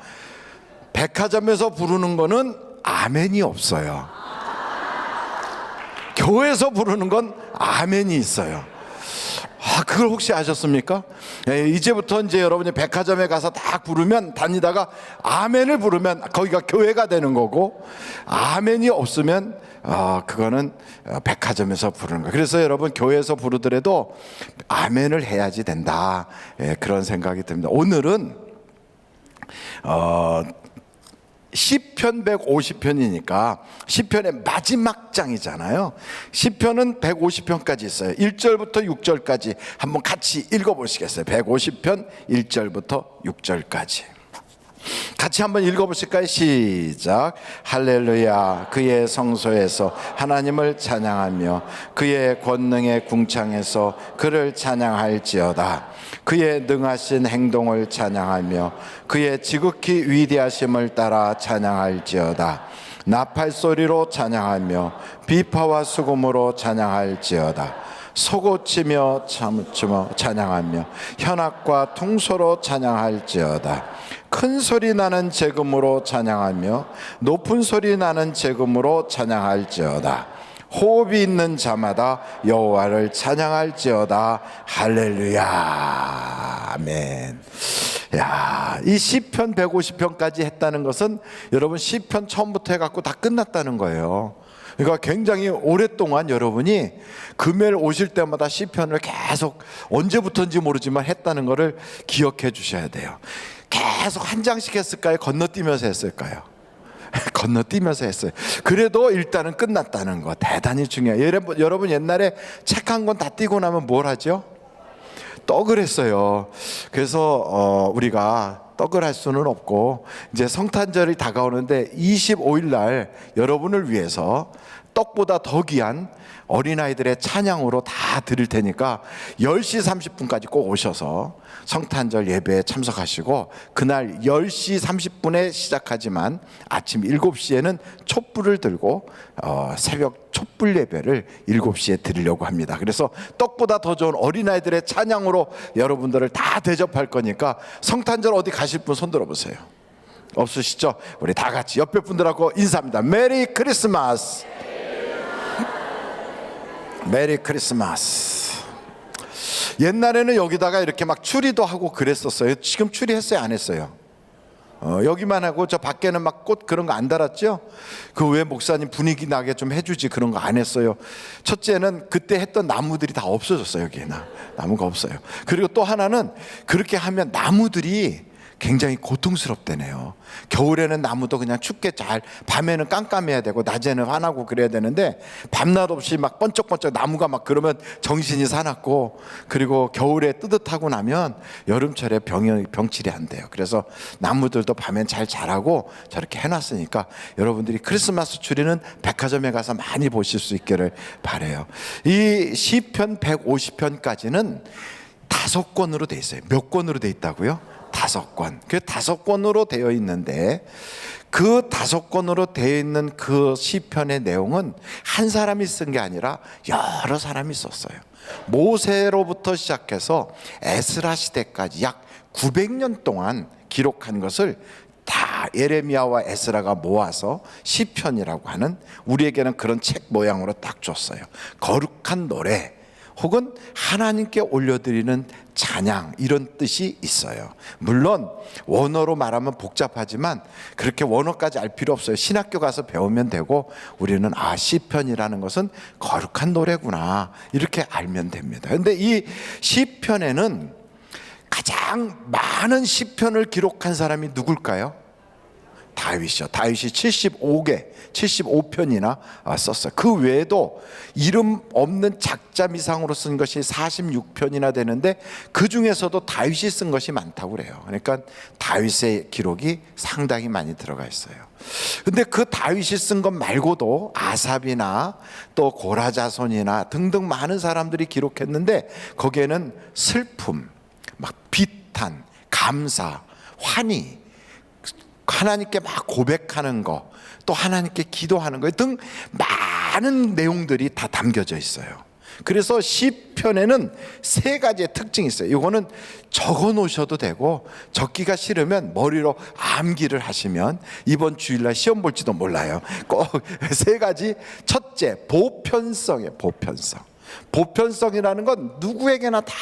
백화점에서 부르는 거는 아멘이 없어요. 교회에서 부르는 건 아멘이 있어요. 아, 그걸 혹시 아셨습니까? 예, 이제부터 이제 여러분이 백화점에 가서 딱 부르면, 다니다가 아멘을 부르면 거기가 교회가 되는 거고, 아멘이 없으면 그거는 백화점에서 부르는 거예요. 그래서 여러분 교회에서 부르더라도 아멘을 해야지 된다. 예, 그런 생각이 듭니다. 오늘은 시편 150편이니까 시편의 마지막 장이잖아요. 시편은 150편까지 있어요. 1절부터 6절까지 한번 같이 읽어보시겠어요? 150편 1절부터 6절까지 같이 한번 읽어보실까요? 시작. 할렐루야. 그의 성소에서 하나님을 찬양하며 그의 권능의 궁창에서 그를 찬양할지어다. 그의 능하신 행동을 찬양하며 그의 지극히 위대하심을 따라 찬양할지어다. 나팔 소리로 찬양하며 비파와 수금으로 찬양할지어다. 소고치며 참으며 찬양하며 현악과 퉁소로 찬양할지어다. 큰 소리 나는 제금으로 찬양하며 높은 소리 나는 제금으로 찬양할지어다. 호흡이 있는 자마다 여호와를 찬양할지어다. 할렐루야. 아멘. 야, 이 시편 150편까지 했다는 것은 여러분 시편 처음부터 해갖고 다 끝났다는 거예요. 그러니까 굉장히 오랫동안 여러분이 금요일 오실 때마다 시편을 계속 언제부터인지 모르지만 했다는 것을 기억해 주셔야 돼요. 계속 한 장씩 했을까요? 건너뛰면서 했을까요? 건너뛰면서 했어요. 그래도 일단은 끝났다는 거 대단히 중요해요. 여러분 옛날에 책 한 권 다 띄고 나면 뭘 하죠? 떡을 했어요. 그래서 우리가 떡을 할 수는 없고 이제 성탄절이 다가오는데 25일 날 여러분을 위해서 떡보다 더 귀한 어린아이들의 찬양으로 다 드릴 테니까 10시 30분까지 꼭 오셔서 성탄절 예배에 참석하시고, 그날 10시 30분에 시작하지만 아침 7시에는 촛불을 들고 새벽 촛불 예배를 7시에 드리려고 합니다. 그래서 떡보다 더 좋은 어린아이들의 찬양으로 여러분들을 다 대접할 거니까 성탄절 어디 가실 분 손 들어보세요. 없으시죠? 우리 다 같이 옆에 분들하고 인사합니다. 메리 크리스마스. 메리 크리스마스. 옛날에는 여기다가 이렇게 막 추리도 하고 그랬었어요. 지금 추리했어요? 안 했어요? 여기만 하고 저 밖에는 막 꽃 그런 거 안 달았죠? 그 왜 목사님 분위기 나게 좀 해주지 그런 거 안 했어요. 첫째는 그때 했던 나무들이 다 없어졌어요. 여기에 나무가 없어요. 그리고 또 하나는 그렇게 하면 나무들이 굉장히 고통스럽다네요. 겨울에는 나무도 그냥 춥게 잘, 밤에는 깜깜해야 되고 낮에는 환하고 그래야 되는데 밤낮 없이 막 번쩍번쩍 나무가 막 그러면 정신이 사납고, 그리고 겨울에 뜨뜻하고 나면 여름철에 병치레 한대요. 그래서 나무들도 밤엔 잘 자라고 저렇게 해놨으니까 여러분들이 크리스마스 추리는 백화점에 가서 많이 보실 수 있기를 바라요. 이 시편 150편까지는 5권으로 돼 있어요. 몇 권으로 돼 있다고요? 5권. 그 5권으로 되어 있는데 그 5권으로 되어 있는 그 시편의 내용은 한 사람이 쓴 게 아니라 여러 사람이 썼어요. 모세로부터 시작해서 에스라 시대까지 약 900년 동안 기록한 것을 다 다 예레미야와 에스라가 모아서 시편이라고 하는 우리에게는 그런 책 모양으로 딱 줬어요. 거룩한 노래 혹은 하나님께 올려드리는 찬양, 이런 뜻이 있어요. 물론 원어로 말하면 복잡하지만 그렇게 원어까지 알 필요 없어요. 신학교 가서 배우면 되고, 우리는 시편이라는 것은 거룩한 노래구나 이렇게 알면 됩니다. 그런데 이 시편에는 가장 많은 시편을 기록한 사람이 누굴까요? 다윗이요. 다윗이 75편이나 썼어요. 그 외에도 이름 없는 작자미상으로 쓴 것이 46편이나 되는데 그 중에서도 다윗이 쓴 것이 많다고 그래요. 그러니까 다윗의 기록이 상당히 많이 들어가 있어요. 근데 그 다윗이 쓴 것 말고도 아삽이나 또 고라자손이나 등등 많은 사람들이 기록했는데, 거기에는 슬픔, 막 비탄, 감사, 환희, 하나님께 막 고백하는 거, 또 하나님께 기도하는 거 등 많은 내용들이 다 담겨져 있어요. 그래서 시편에는 3가지의 특징이 있어요. 이거는 적어 놓으셔도 되고, 적기가 싫으면 머리로 암기를 하시면 이번 주일날 시험 볼지도 몰라요. 꼭 3가지. 첫째, 보편성이에요. 보편성. 보편성이라는 건 누구에게나 다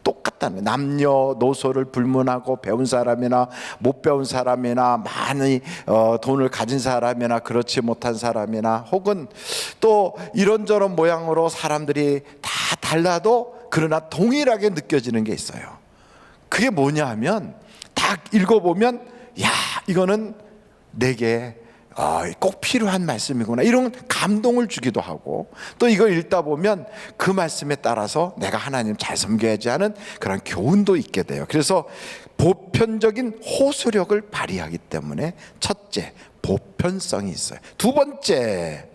똑같다는, 남녀노소를 불문하고 배운 사람이나 못 배운 사람이나 많이 돈을 가진 사람이나 그렇지 못한 사람이나 혹은 또 이런저런 모양으로 사람들이 다 달라도 그러나 동일하게 느껴지는 게 있어요. 그게 뭐냐 하면 딱 읽어보면, 야, 이거는 내게 꼭 필요한 말씀이구나, 이런 감동을 주기도 하고, 또 이걸 읽다 보면 그 말씀에 따라서 내가 하나님 잘 섬겨야지 하는 그런 교훈도 있게 돼요. 그래서 보편적인 호소력을 발휘하기 때문에 첫째, 보편성이 있어요. 두 번째,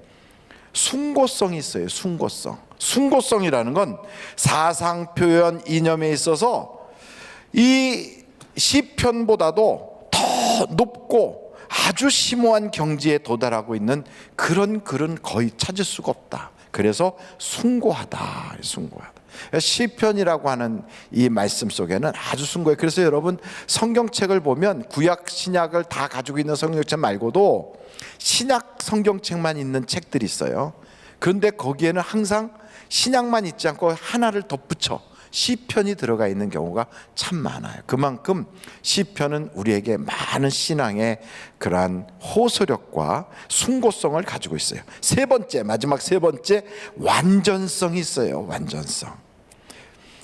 숭고성이 있어요. 숭고성. 숭고성이라는 건 사상 표현 이념에 있어서 이 시편보다도 더 높고 아주 심오한 경지에 도달하고 있는 그런 글은 거의 찾을 수가 없다. 그래서 숭고하다. 숭고하다. 시편이라고 하는 이 말씀 속에는 아주 숭고해요. 그래서 여러분, 성경책을 보면 구약 신약을 다 가지고 있는 성경책 말고도 신약 성경책만 있는 책들이 있어요. 그런데 거기에는 항상 신약만 있지 않고 하나를 덧붙여 시편이 들어가 있는 경우가 참 많아요. 그만큼 시편은 우리에게 많은 신앙의 그러한 호소력과 숭고성을 가지고 있어요. 세 번째, 마지막 세 번째, 완전성이 있어요. 완전성.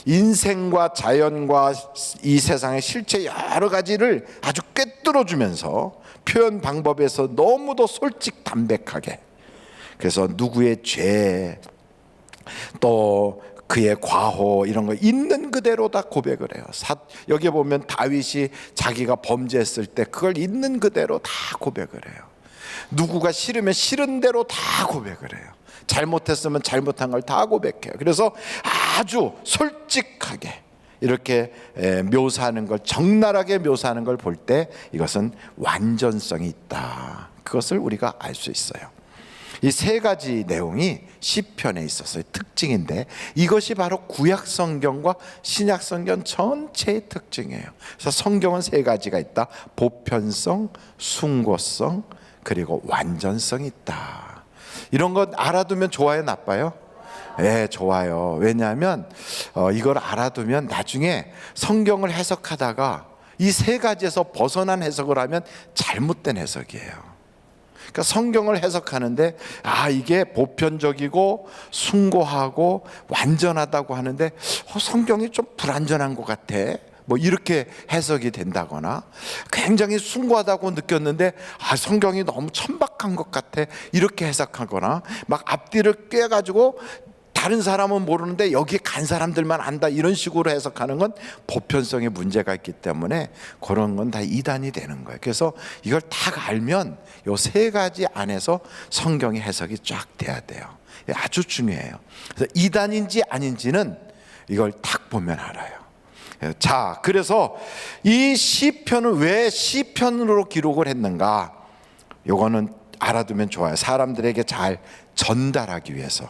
인생과 자연과 이 세상의 실체 여러 가지를 아주 꿰뚫어주면서 표현 방법에서 너무도 솔직 담백하게, 그래서 누구의 죄, 또 그의 과호, 이런 거 있는 그대로 다 고백을 해요. 여기 보면 다윗이 자기가 범죄했을 때 그걸 있는 그대로 다 고백을 해요. 누구가 싫으면 싫은 대로 다 고백을 해요. 잘못했으면 잘못한 걸 다 고백해요. 그래서 아주 솔직하게 이렇게 묘사하는 걸, 적나라하게 묘사하는 걸 볼 때 이것은 완전성이 있다, 그것을 우리가 알 수 있어요. 이 3가지 내용이 시편에 있어서의 특징인데, 이것이 바로 구약 성경과 신약 성경 전체의 특징이에요. 그래서 성경은 3가지가 있다. 보편성, 숭고성, 그리고 완전성이 있다. 이런 것 알아두면 좋아요, 나빠요? 네, 좋아요. 왜냐하면 이걸 알아두면 나중에 성경을 해석하다가 이 3가지에서 벗어난 해석을 하면 잘못된 해석이에요. 그러니까 성경을 해석하는데 이게 보편적이고 숭고하고 완전하다고 하는데 성경이 좀 불완전한 것 같아, 뭐 이렇게 해석이 된다거나, 굉장히 숭고하다고 느꼈는데 성경이 너무 천박한 것 같아, 이렇게 해석하거나, 막 앞뒤를 꿰가지고 다른 사람은 모르는데 여기 간 사람들만 안다, 이런 식으로 해석하는 건 보편성에 문제가 있기 때문에 그런 건 다 이단이 되는 거예요. 그래서 이걸 딱 알면 요 3가지 안에서 성경의 해석이 쫙 돼야 돼요. 아주 중요해요. 그래서 이단인지 아닌지는 이걸 딱 보면 알아요. 자, 그래서 이 시편은 왜 시편으로 기록을 했는가, 요거는 알아두면 좋아요. 사람들에게 잘 전달하기 위해서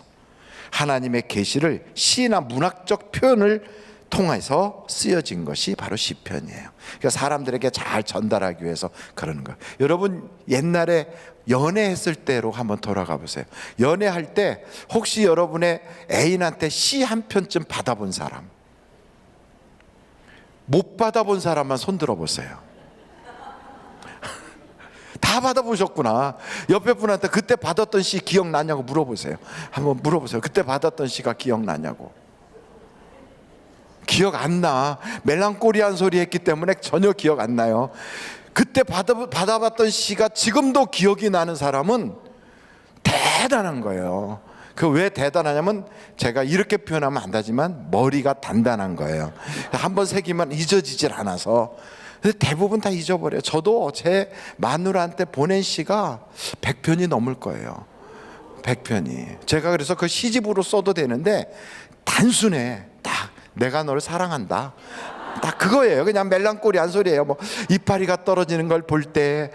하나님의 계시를 시나 문학적 표현을 통해서 쓰여진 것이 바로 시편이에요. 그러니까 사람들에게 잘 전달하기 위해서 그러는 거예요. 여러분 옛날에 연애했을 때로 한번 돌아가 보세요. 연애할 때 혹시 여러분의 애인한테 시 한 편쯤 받아본 사람, 못 받아본 사람만 손 들어보세요. 다 받아보셨구나. 옆에 분한테 그때 받았던 시 기억나냐고 물어보세요. 한번 물어보세요. 그때 받았던 시가 기억나냐고. 기억 안 나. 멜랑꼬리한 소리 했기 때문에 전혀 기억 안 나요. 그때 받아봤던 시가 지금도 기억이 나는 사람은 대단한 거예요. 그 왜 대단하냐면 제가 이렇게 표현하면 안 되지만 머리가 단단한 거예요. 한번 새기면 잊어지질 않아서. 대부분 다 잊어버려요. 저도 제 마누라한테 보낸 시가 100편이 넘을 거예요. 100편이. 제가 그래서 그 시집으로 써도 되는데 단순해. 딱 내가 너를 사랑한다. 딱 그거예요. 그냥 멜랑꼬리한 소리예요. 뭐 이파리가 떨어지는 걸 볼 때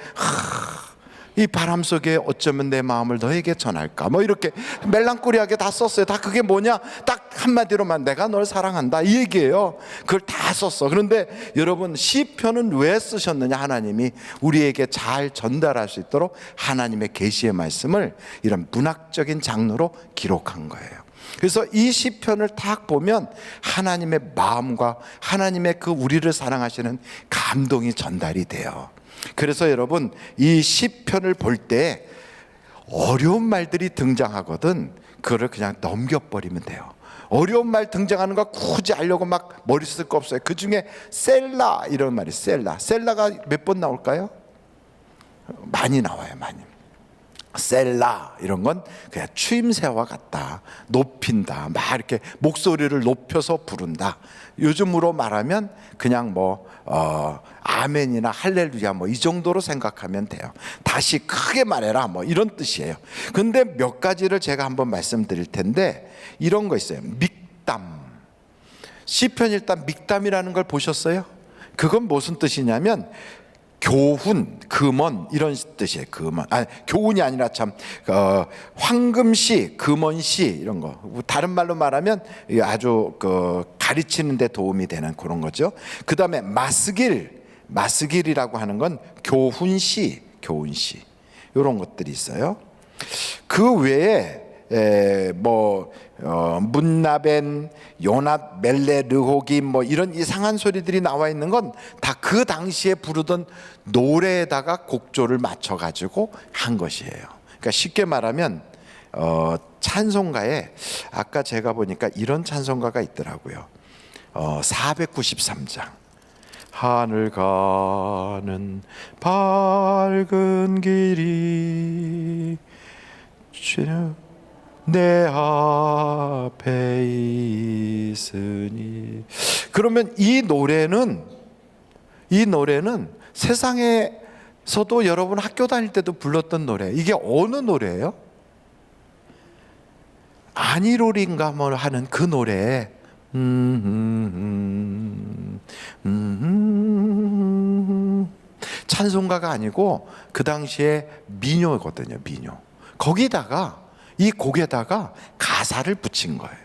이 바람 속에 어쩌면 내 마음을 너에게 전할까, 뭐 이렇게 멜랑꼬리하게 다 썼어요. 다 그게 뭐냐, 딱 한마디로만 내가 널 사랑한다 이 얘기예요. 그걸 다 썼어. 그런데 여러분 시편은 왜 쓰셨느냐? 하나님이 우리에게 잘 전달할 수 있도록 하나님의 계시의 말씀을 이런 문학적인 장르로 기록한 거예요. 그래서 이 시편을 딱 보면 하나님의 마음과 하나님의 그 우리를 사랑하시는 감동이 전달이 돼요. 그래서 여러분 이 시편을 볼 때 어려운 말들이 등장하거든 그거를 그냥 넘겨버리면 돼요. 어려운 말 등장하는 거 굳이 알려고 막 머리 쓸 거 없어요. 그 중에 셀라 이런 말이 셀라가 몇 번 나올까요? 많이 나와요. 많이. 셀라 이런 건 그냥 추임새와 같다. 높인다. 막 이렇게 목소리를 높여서 부른다. 요즘으로 말하면 그냥 뭐 아멘이나 할렐루야 뭐 이 정도로 생각하면 돼요. 다시 크게 말해라 뭐 이런 뜻이에요. 근데 몇 가지를 제가 한번 말씀드릴 텐데 이런 거 있어요. 믹담. 시편 일단 믹담이라는 걸 보셨어요? 그건 무슨 뜻이냐면 교훈, 금언 이런 뜻이에요. 금언. 교훈이 아니라 참 황금시, 금언시 이런 거. 다른 말로 말하면 아주 가르치는 데 도움이 되는 그런 거죠. 그다음에 마스길이라고 하는 건 교훈시 이런 것들이 있어요. 그 외에 문나벤, 요낫, 멜레, 르호김 뭐 이런 이상한 소리들이 나와 있는 건 다 그 당시에 부르던 노래에다가 곡조를 맞춰 가지고 한 것이에요. 그러니까 쉽게 말하면 찬송가에 아까 제가 보니까 이런 찬송가가 있더라고요. 493장. 하늘 가는 밝은 길이 내 앞에 있으니. 그러면 이 노래는 세상에서도 여러분 학교 다닐 때도 불렀던 노래. 이게 어느 노래예요? 아니로린가 뭐 하는 그 노래. 찬송가가 아니고 그 당시에 민요거든요. 민요. 거기다가 이 곡에다가 가사를 붙인 거예요.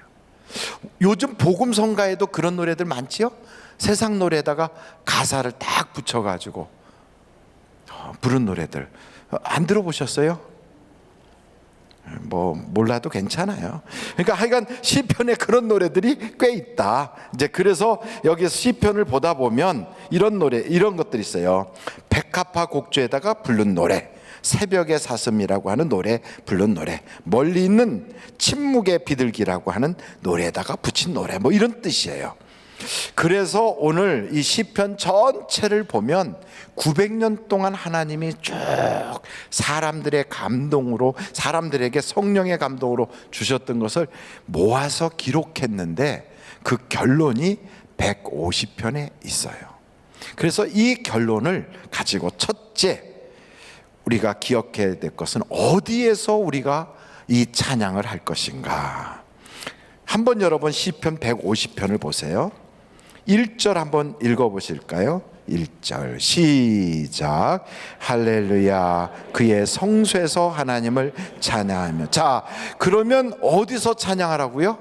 요즘 복음성가에도 그런 노래들 많지요? 세상 노래에다가 가사를 딱 붙여가지고 부른 노래들 안 들어보셨어요? 뭐 몰라도 괜찮아요. 그러니까 하여간 시편에 그런 노래들이 꽤 있다. 이제 그래서 여기서 시편을 보다 보면 이런 노래, 이런 것들이 있어요. 백합화 곡조에다가 부른 노래, 새벽의 사슴이라고 하는 노래 부른 노래, 멀리 있는 침묵의 비둘기라고 하는 노래에다가 붙인 노래, 뭐 이런 뜻이에요. 그래서 오늘 이 시편 전체를 보면 900년 동안 하나님이 쭉 사람들의 감동으로, 사람들에게 성령의 감동으로 주셨던 것을 모아서 기록했는데 그 결론이 150편에 있어요. 그래서 이 결론을 가지고 첫째 우리가 기억해야 될 것은 어디에서 우리가 이 찬양을 할 것인가. 한번 여러분 시편 150편을 보세요. 1절 한번 읽어보실까요? 1절 시작. 할렐루야 그의 성소에서 하나님을 찬양하며. 자, 그러면 어디서 찬양하라고요?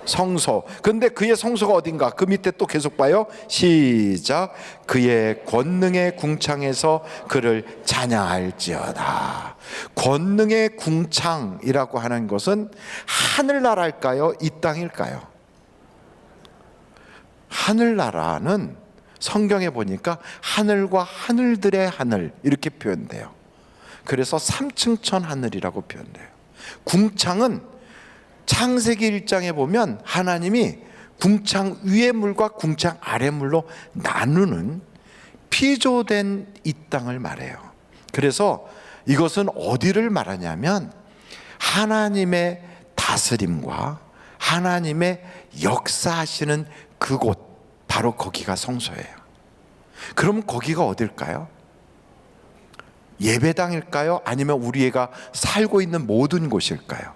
성소. 근데 그의 성소가 어딘가? 그 밑에 또 계속 봐요. 시작. 그의 권능의 궁창에서 그를 찬양할지어다. 권능의 궁창이라고 하는 것은 하늘나라일까요? 이 땅일까요? 하늘나라는 성경에 보니까 하늘과 하늘들의 하늘 이렇게 표현돼요. 그래서 3층천 하늘이라고 표현돼요. 궁창은 창세기 1장에 보면 하나님이 궁창 위의 물과 궁창 아래 물로 나누는 피조된 이 땅을 말해요. 그래서 이것은 어디를 말하냐면 하나님의 다스림과 하나님의 역사하시는 그곳, 바로 거기가 성소예요. 그럼 거기가 어딜까요? 예배당일까요? 아니면 우리가 살고 있는 모든 곳일까요?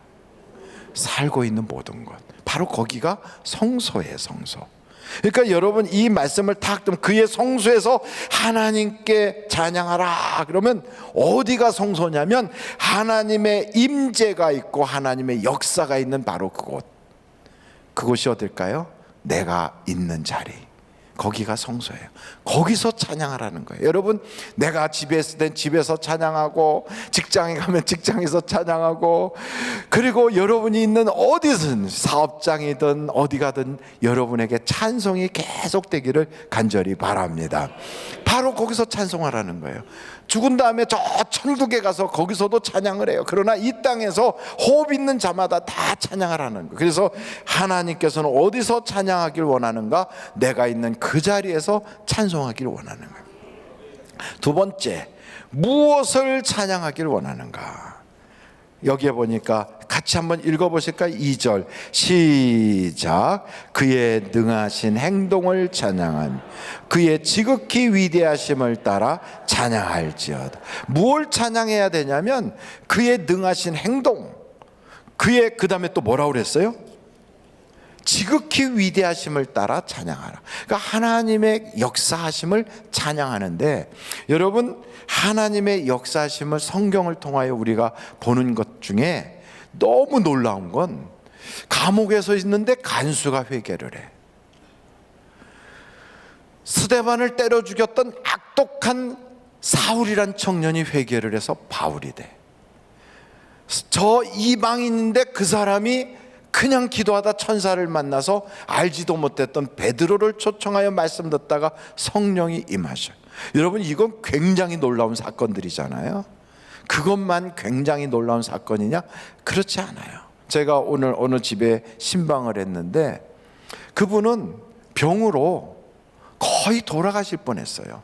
살고 있는 모든 것, 바로 거기가 성소예요. 성소. 그러니까 여러분 이 말씀을 딱 들으면 그의 성소에서 하나님께 찬양하라 그러면 어디가 성소냐면 하나님의 임재가 있고 하나님의 역사가 있는 바로 그곳. 그곳이 어딜까요? 내가 있는 자리, 거기가 성소예요. 거기서 찬양하라는 거예요. 여러분, 내가 집에 있을 땐 집에서 찬양하고, 직장에 가면 직장에서 찬양하고, 그리고 여러분이 있는 어디든 사업장이든 어디 가든 여러분에게 찬송이 계속되기를 간절히 바랍니다. 바로 거기서 찬송하라는 거예요. 죽은 다음에 저 천국에 가서 거기서도 찬양을 해요. 그러나 이 땅에서 호흡 있는 자마다 다 찬양하라는 거예요. 그래서 하나님께서는 어디서 찬양하길 원하는가? 내가 있는 그 자리에서 찬송하길 원하는 거예요. 두 번째, 무엇을 찬양하길 원하는가? 여기에 보니까 같이 한번 읽어보실까요? 2절 시작. 그의 능하신 행동을 찬양한 그의 지극히 위대하심을 따라 찬양할지어다. 무엇을 찬양해야 되냐면 그의 능하신 행동, 그의 그 다음에 또 뭐라고 그랬어요? 지극히 위대하심을 따라 찬양하라. 그러니까 하나님의 역사하심을 찬양하는데, 여러분 하나님의 역사하심을 성경을 통하여 우리가 보는 것 중에 너무 놀라운 건 감옥에서 있는데 간수가 회개를 해. 스데반을 때려 죽였던 악독한 사울이란 청년이 회개를 해서 바울이 돼. 저 이방인인데 그 사람이 그냥 기도하다 천사를 만나서 알지도 못했던 베드로를 초청하여 말씀 듣다가 성령이 임하셔요. 여러분, 이건 굉장히 놀라운 사건들이잖아요. 그것만 굉장히 놀라운 사건이냐? 그렇지 않아요. 제가 오늘 어느 집에 신방을 했는데 그분은 병으로 거의 돌아가실 뻔했어요.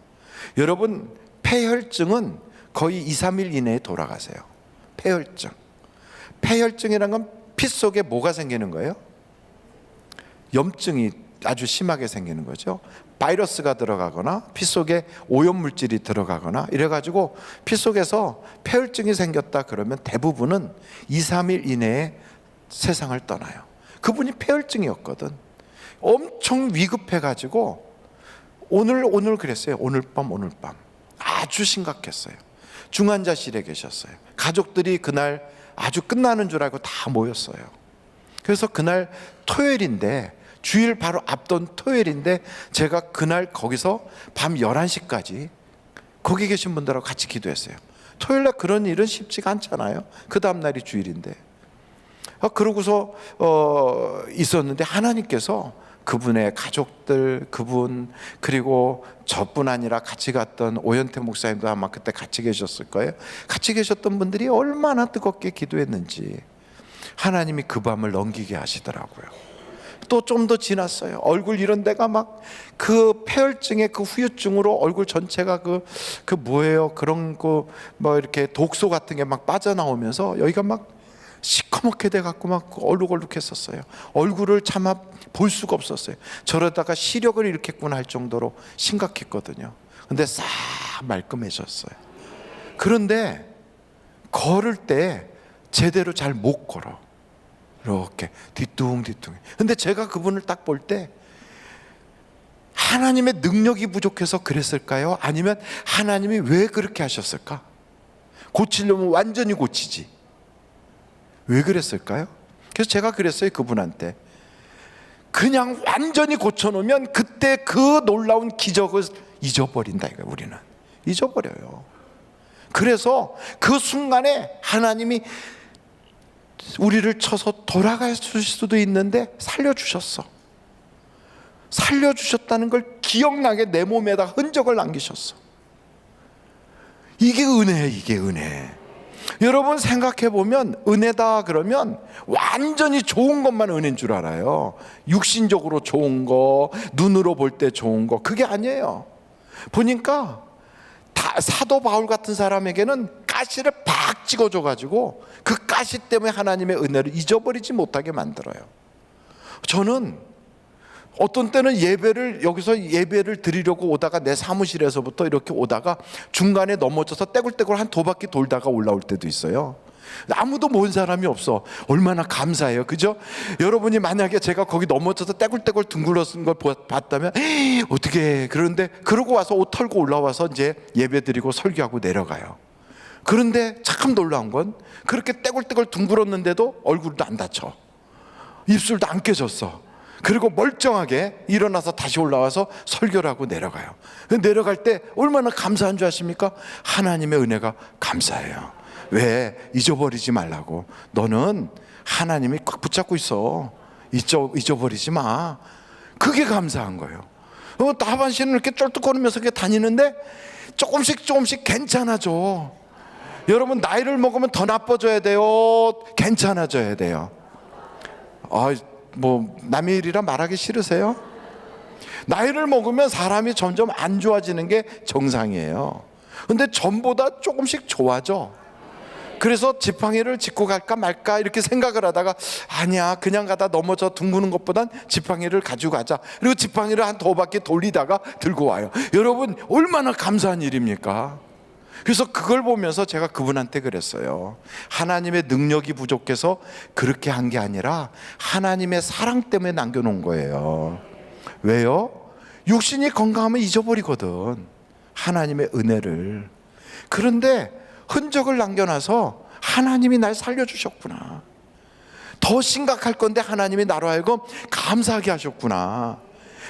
여러분, 폐혈증은 거의 2, 3일 이내에 돌아가세요. 폐혈증. 폐혈증이란 건 피 속에 뭐가 생기는 거예요? 염증이 아주 심하게 생기는 거죠. 바이러스가 들어가거나 피 속에 오염물질이 들어가거나 이래가지고 피 속에서 폐혈증이 생겼다 그러면 대부분은 2, 3일 이내에 세상을 떠나요. 그분이 폐혈증이었거든. 엄청 위급해가지고 오늘 그랬어요. 오늘 밤 아주 심각했어요. 중환자실에 계셨어요. 가족들이 그날 아주 끝나는 줄 알고 다 모였어요. 그래서 그날 토요일인데, 주일 바로 앞둔 토요일인데 제가 그날 거기서 밤 11시까지 거기 계신 분들하고 같이 기도했어요. 토요일날 그런 일은 쉽지가 않잖아요. 그 다음날이 주일인데. 그러고서 있었는데 하나님께서 그분의 가족들, 그분, 그리고 저뿐 아니라 같이 갔던 오현태 목사님도 아마 그때 같이 계셨을 거예요. 같이 계셨던 분들이 얼마나 뜨겁게 기도했는지 하나님이 그 밤을 넘기게 하시더라고요. 또 좀 더 지났어요. 얼굴 이런 데가 막 그 폐혈증의 그 후유증으로 얼굴 전체가 그 뭐예요? 그런 거 뭐 이렇게 독소 같은 게 막 빠져나오면서 여기가 막 시커멓게 돼갖고 막 얼룩얼룩했었어요. 얼굴을 차마 볼 수가 없었어요. 저러다가 시력을 잃겠구나 할 정도로 심각했거든요. 근데 싹 말끔해졌어요. 그런데 걸을 때 제대로 잘 못 걸어. 이렇게 뒤뚱뒤뚱. 근데 제가 그분을 딱 볼 때 하나님의 능력이 부족해서 그랬을까요? 아니면 하나님이 왜 그렇게 하셨을까? 고치려면 완전히 고치지. 왜 그랬을까요? 그래서 제가 그랬어요. 그분한테 그냥 완전히 고쳐놓으면 그때 그 놀라운 기적을 잊어버린다 이거예요. 우리는 잊어버려요. 그래서 그 순간에 하나님이 우리를 쳐서 돌아갈 수도 있는데 살려주셨어. 살려주셨다는 걸 기억나게 내 몸에다 흔적을 남기셨어. 이게 은혜예요. 이게 은혜. 여러분 생각해 보면 은혜다 그러면 완전히 좋은 것만 은혜인 줄 알아요. 육신적으로 좋은 거, 눈으로 볼 때 좋은 거, 그게 아니에요. 보니까 사도 바울 같은 사람에게는 가시를 팍 찍어줘 가지고 그 가시 때문에 하나님의 은혜를 잊어버리지 못하게 만들어요. 저는 어떤 때는 여기서 예배를 드리려고 오다가 내 사무실에서부터 이렇게 오다가 중간에 넘어져서 떼굴떼굴 한 2바퀴 돌다가 올라올 때도 있어요. 아무도 모은 사람이 없어. 얼마나 감사해요. 그죠? 여러분이 만약에 제가 거기 넘어져서 떼굴떼굴 둥글러쓴 걸 봤다면 어떻게, 그런데 그러고 와서 옷 털고 올라와서 이제 예배 드리고 설교하고 내려가요. 그런데 참 놀라운 건 그렇게 떼굴떼굴 둥글었는데도 얼굴도 안 다쳐. 입술도 안 깨졌어. 그리고 멀쩡하게 일어나서 다시 올라와서 설교를 하고 내려가요. 내려갈 때 얼마나 감사한 줄 아십니까? 하나님의 은혜가 감사해요. 왜? 잊어버리지 말라고. 너는 하나님이 꽉 붙잡고 있어. 잊어버리지 마. 그게 감사한 거예요. 하반신은 이렇게 쩔뚝거리면서 다니는데 조금씩 괜찮아져. 여러분 나이를 먹으면 더 나빠져야 돼요? 괜찮아져야 돼요? 남의 일이라 말하기 싫으세요? 나이를 먹으면 사람이 점점 안 좋아지는 게 정상이에요. 근데 전보다 조금씩 좋아져. 그래서 지팡이를 짚고 갈까 말까 이렇게 생각을 하다가 아니야, 그냥 가다 넘어져 둥그는 것보단 지팡이를 가지고 가자. 그리고 지팡이를 한 2바퀴 돌리다가 들고 와요. 여러분 얼마나 감사한 일입니까? 그래서 그걸 보면서 제가 그분한테 그랬어요. 하나님의 능력이 부족해서 그렇게 한 게 아니라 하나님의 사랑 때문에 남겨놓은 거예요. 왜요? 육신이 건강하면 잊어버리거든, 하나님의 은혜를. 그런데 흔적을 남겨놔서 하나님이 날 살려주셨구나. 더 심각할 건데 하나님이 나로 하여금 감사하게 하셨구나.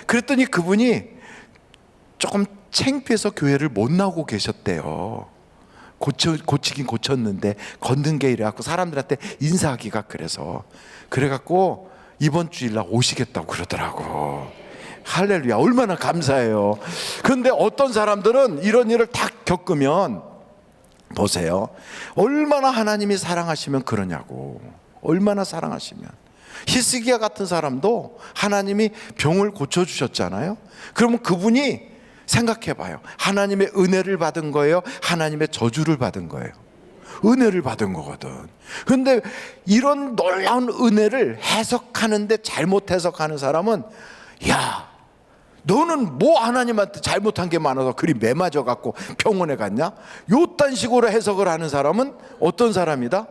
그랬더니 그분이 조금 창피해서 교회를 못 나오고 계셨대요. 고치긴 고쳤는데 걷는 게 이래갖고 사람들한테 인사하기가 그래갖고 이번 주일날 오시겠다고 그러더라고. 할렐루야, 얼마나 감사해요. 그런데 어떤 사람들은 이런 일을 다 겪으면 보세요, 얼마나 하나님이 사랑하시면 그러냐고. 얼마나 사랑하시면. 히스기야 같은 사람도 하나님이 병을 고쳐주셨잖아요. 그러면 그분이 생각해봐요. 하나님의 은혜를 받은 거예요? 하나님의 저주를 받은 거예요? 은혜를 받은 거거든. 그런데 이런 놀라운 은혜를 해석하는데 잘못 해석하는 사람은, 야, 너는 뭐 하나님한테 잘못한 게 많아서 그리 매맞아 갖고 병원에 갔냐? 요딴 식으로 해석을 하는 사람은 어떤 사람이다?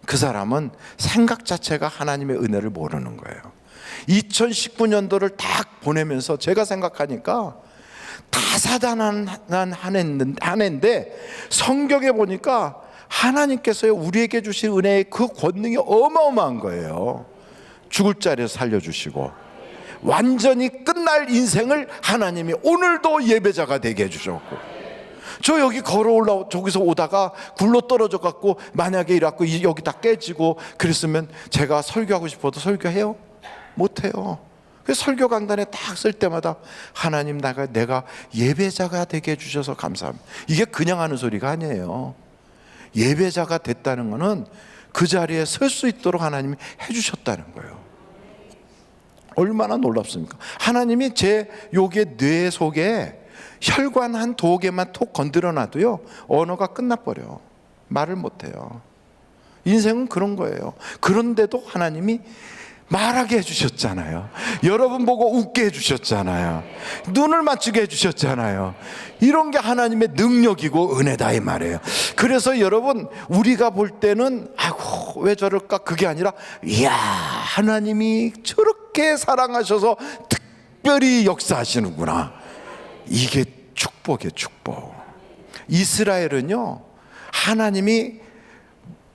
그 사람은 생각 자체가 하나님의 은혜를 모르는 거예요. 2019년도를 딱 보내면서 제가 생각하니까 다사다난 한 해인데 성경에 보니까 하나님께서 우리에게 주신 은혜의 그 권능이 어마어마한 거예요. 죽을 자리에서 살려주시고 완전히 끝날 인생을 하나님이 오늘도 예배자가 되게 해주셨고, 저 여기 저기서 오다가 굴러 떨어져 갖고 만약에 이래갖고 여기 다 깨지고 그랬으면 제가 설교하고 싶어도 설교해요? 못해요. 그래서 설교 강단에 딱 쓸 때마다 하나님, 내가 예배자가 되게 해주셔서 감사합니다. 이게 그냥 하는 소리가 아니에요. 예배자가 됐다는 것은 그 자리에 설 수 있도록 하나님이 해주셨다는 거예요. 얼마나 놀랍습니까? 하나님이 제 요게 뇌 속에 혈관 한 2개만 톡 건드려 놔도요, 언어가 끝나버려. 말을 못해요. 인생은 그런 거예요. 그런데도 하나님이 말하게 해주셨잖아요. 여러분 보고 웃게 해주셨잖아요. 눈을 맞추게 해주셨잖아요. 이런 게 하나님의 능력이고 은혜다 이 말이에요. 그래서 여러분, 우리가 볼 때는 아이고 왜 저럴까, 그게 아니라 이야, 하나님이 저렇게 사랑하셔서 특별히 역사하시는구나. 이게 축복이에요, 축복. 이스라엘은요, 하나님이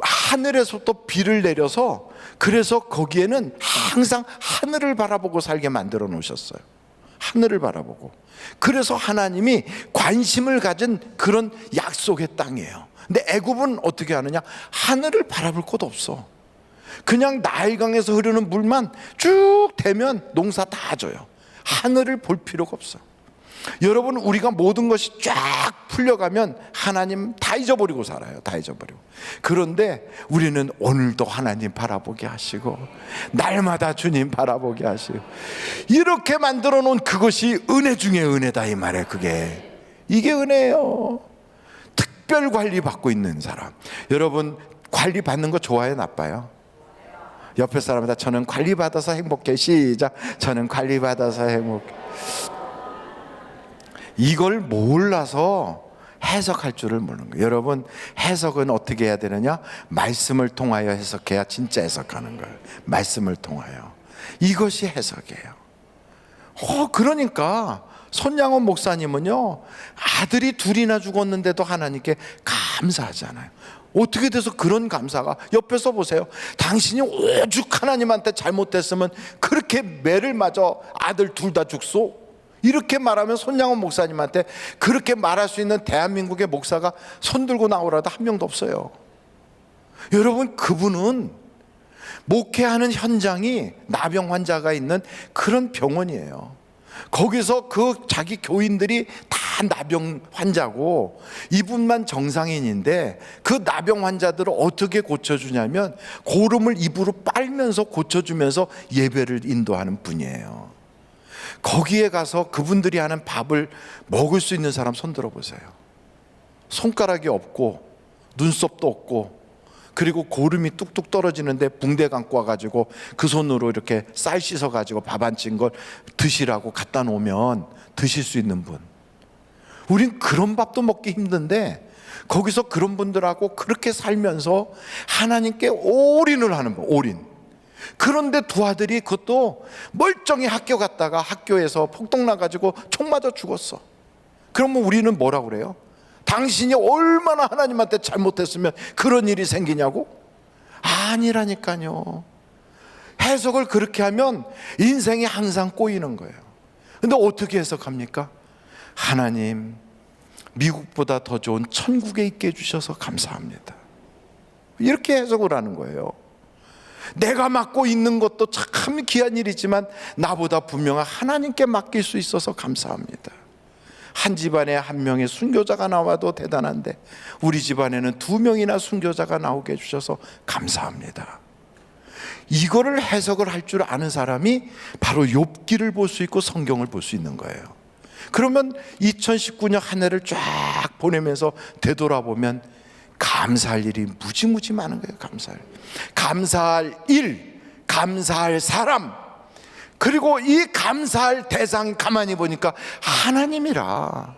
하늘에서 또 비를 내려서 그래서 거기에는 항상 하늘을 바라보고 살게 만들어 놓으셨어요. 하늘을 바라보고. 그래서 하나님이 관심을 가진 그런 약속의 땅이에요. 근데 애굽은 어떻게 하느냐? 하늘을 바라볼 곳 없어. 그냥 나일강에서 흐르는 물만 쭉 대면 농사 다 져요. 하늘을 볼 필요가 없어. 여러분, 우리가 모든 것이 쫙 풀려가면 하나님 다 잊어버리고 살아요. 다 잊어버리고. 그런데 우리는 오늘도 하나님 바라보게 하시고, 날마다 주님 바라보게 하시고, 이렇게 만들어 놓은 그것이 은혜 중에 은혜다, 이 말이에요. 이게 은혜예요. 특별 관리 받고 있는 사람. 여러분, 관리 받는 거 좋아요, 나빠요? 옆에 사람이다. 저는 관리 받아서 행복해. 시작. 저는 관리 받아서 행복해. 이걸 몰라서 해석할 줄을 모르는 거예요. 여러분, 해석은 어떻게 해야 되느냐? 말씀을 통하여 해석해야 진짜 해석하는 거예요. 말씀을 통하여. 이것이 해석이에요. 그러니까 손양원 목사님은요, 아들이 둘이나 죽었는데도 하나님께 감사하잖아요. 어떻게 돼서 그런 감사가? 옆에서 보세요. 당신이 오죽 하나님한테 잘못했으면 그렇게 매를 맞아 아들 둘 다 죽소? 이렇게 말하면 손양원 목사님한테 그렇게 말할 수 있는 대한민국의 목사가 손들고 나오라도 한 명도 없어요. 여러분, 그분은 목회하는 현장이 나병 환자가 있는 그런 병원이에요. 거기서 그 자기 교인들이 다 나병 환자고 이분만 정상인인데, 그 나병 환자들을 어떻게 고쳐주냐면 고름을 입으로 빨면서 고쳐주면서 예배를 인도하는 분이에요. 거기에 가서 그분들이 하는 밥을 먹을 수 있는 사람 손 들어보세요. 손가락이 없고 눈썹도 없고, 그리고 고름이 뚝뚝 떨어지는데 붕대 감고 와가지고 그 손으로 이렇게 쌀 씻어가지고 밥 안 찐 걸 드시라고 갖다 놓으면 드실 수 있는 분. 우린 그런 밥도 먹기 힘든데 거기서 그런 분들하고 그렇게 살면서 하나님께 올인을 하는 분, 올인. 그런데 두 아들이 그것도 멀쩡히 학교 갔다가 학교에서 폭동 나가지고 총 맞아 죽었어. 그러면 우리는 뭐라고 그래요? 당신이 얼마나 하나님한테 잘못했으면 그런 일이 생기냐고? 아니라니까요. 해석을 그렇게 하면 인생이 항상 꼬이는 거예요. 근데 어떻게 해석합니까? 하나님, 미국보다 더 좋은 천국에 있게 해주셔서 감사합니다. 이렇게 해석을 하는 거예요. 내가 맡고 있는 것도 참 귀한 일이지만 나보다 분명한 하나님께 맡길 수 있어서 감사합니다. 한 집안에 한 명의 순교자가 나와도 대단한데 우리 집안에는 2명이나 순교자가 나오게 해주셔서 감사합니다. 이거를 해석을 할 줄 아는 사람이 바로 욥기를 볼 수 있고 성경을 볼 수 있는 거예요. 그러면 2019년 한 해를 쫙 보내면서 되돌아보면 감사할 일이 무지무지 많은 거예요. 감사할 일, 감사할 사람, 그리고 이 감사할 대상이 가만히 보니까 하나님이라.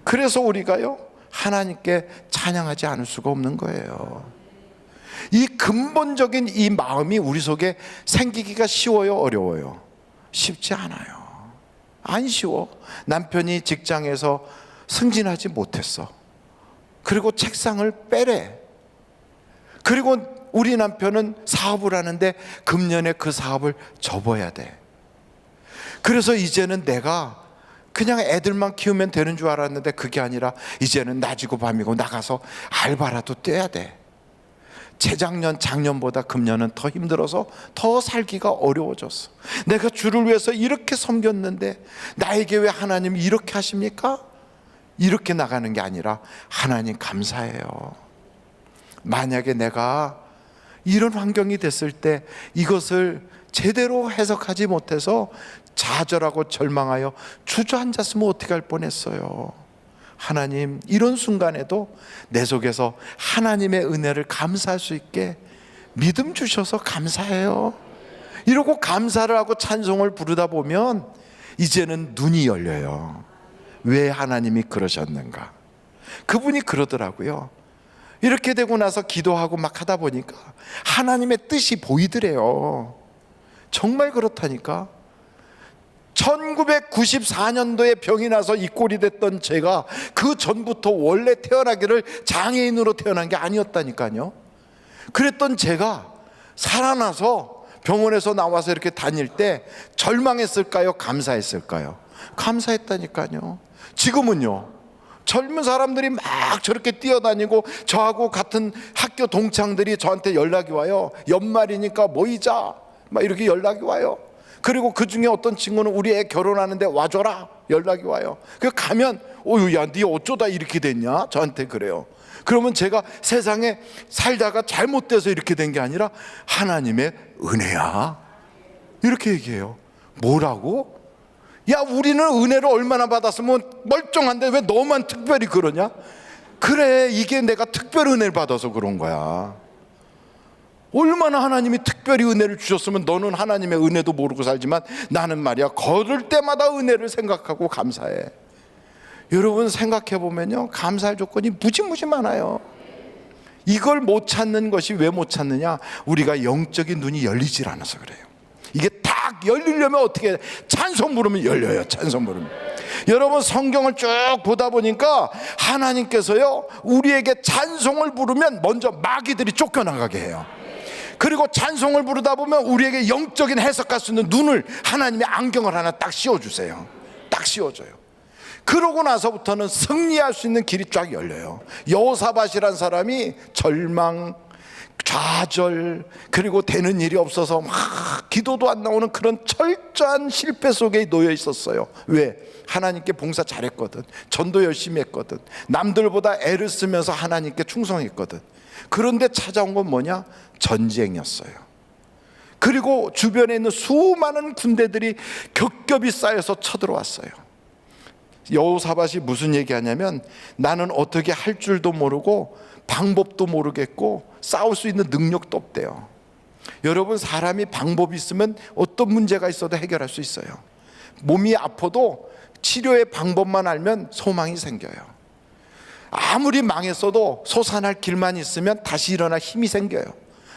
그래서 우리가요, 하나님께 찬양하지 않을 수가 없는 거예요. 이 근본적인 이 마음이 우리 속에 생기기가 쉬워요, 어려워요? 쉽지 않아요. 안 쉬워. 남편이 직장에서 승진하지 못했어. 그리고 책상을 빼래. 그리고 우리 남편은 사업을 하는데 금년에 그 사업을 접어야 돼. 그래서 이제는 내가 그냥 애들만 키우면 되는 줄 알았는데 그게 아니라 이제는 낮이고 밤이고 나가서 알바라도 뛰어야 돼. 재작년, 작년보다 금년은 더 힘들어서 더 살기가 어려워졌어. 내가 주를 위해서 이렇게 섬겼는데 나에게 왜 하나님이 이렇게 하십니까? 이렇게 나가는 게 아니라 하나님 감사해요. 만약에 내가 이런 환경이 됐을 때 이것을 제대로 해석하지 못해서 좌절하고 절망하여 주저앉았으면 어떻게 할 뻔했어요. 하나님, 이런 순간에도 내 속에서 하나님의 은혜를 감사할 수 있게 믿음 주셔서 감사해요. 이러고 감사를 하고 찬송을 부르다 보면 이제는 눈이 열려요. 왜 하나님이 그러셨는가? 그분이 그러더라고요. 이렇게 되고 나서 기도하고 막 하다 보니까 하나님의 뜻이 보이더래요. 정말 그렇다니까. 1994년도에 병이 나서 이 꼴이 됐던 제가 그 전부터 원래 태어나기를 장애인으로 태어난 게 아니었다니까요. 그랬던 제가 살아나서 병원에서 나와서 이렇게 다닐 때 절망했을까요? 감사했을까요? 감사했다니까요. 지금은요, 젊은 사람들이 막 저렇게 뛰어다니고 저하고 같은 학교 동창들이 저한테 연락이 와요. 연말이니까 모이자 막 이렇게 연락이 와요. 그리고 그 중에 어떤 친구는 우리 애 결혼하는데 와줘라 연락이 와요. 그 가면 야, 네 어쩌다 이렇게 됐냐? 저한테 그래요. 그러면 제가 세상에 살다가 잘못돼서 이렇게 된 게 아니라 하나님의 은혜야, 이렇게 얘기해요. 뭐라고? 야, 우리는 은혜를 얼마나 받았으면 멀쩡한데 왜 너만 특별히 그러냐? 그래, 이게 내가 특별 은혜를 받아서 그런 거야. 얼마나 하나님이 특별히 은혜를 주셨으면 너는 하나님의 은혜도 모르고 살지만 나는 말이야 걸을 때마다 은혜를 생각하고 감사해. 여러분 생각해 보면요, 감사할 조건이 무지무지 많아요. 이걸 못 찾는 것이 왜 못 찾느냐? 우리가 영적인 눈이 열리질 않아서 그래요. 이게 딱 열리려면 어떻게 해요? 찬송 부르면 열려요. 찬송 부르면. 여러분 성경을 쭉 보다 보니까 하나님께서요, 우리에게 찬송을 부르면 먼저 마귀들이 쫓겨나가게 해요. 그리고 찬송을 부르다 보면 우리에게 영적인 해석할 수 있는 눈을, 하나님의 안경을 하나 딱 씌워주세요. 딱 씌워줘요. 그러고 나서부터는 승리할 수 있는 길이 쫙 열려요. 여호사밧이란 사람이 절망, 좌절, 그리고 되는 일이 없어서 막 기도도 안 나오는 그런 철저한 실패 속에 놓여 있었어요. 왜? 하나님께 봉사 잘했거든. 전도 열심히 했거든. 남들보다 애를 쓰면서 하나님께 충성했거든. 그런데 찾아온 건 뭐냐? 전쟁이었어요. 그리고 주변에 있는 수많은 군대들이 겹겹이 쌓여서 쳐들어왔어요. 여호사밧이 무슨 얘기하냐면, 나는 어떻게 할 줄도 모르고 방법도 모르겠고 싸울 수 있는 능력도 없대요. 여러분, 사람이 방법이 있으면 어떤 문제가 있어도 해결할 수 있어요. 몸이 아파도 치료의 방법만 알면 소망이 생겨요. 아무리 망했어도 솟아날 길만 있으면 다시 일어날 힘이 생겨요.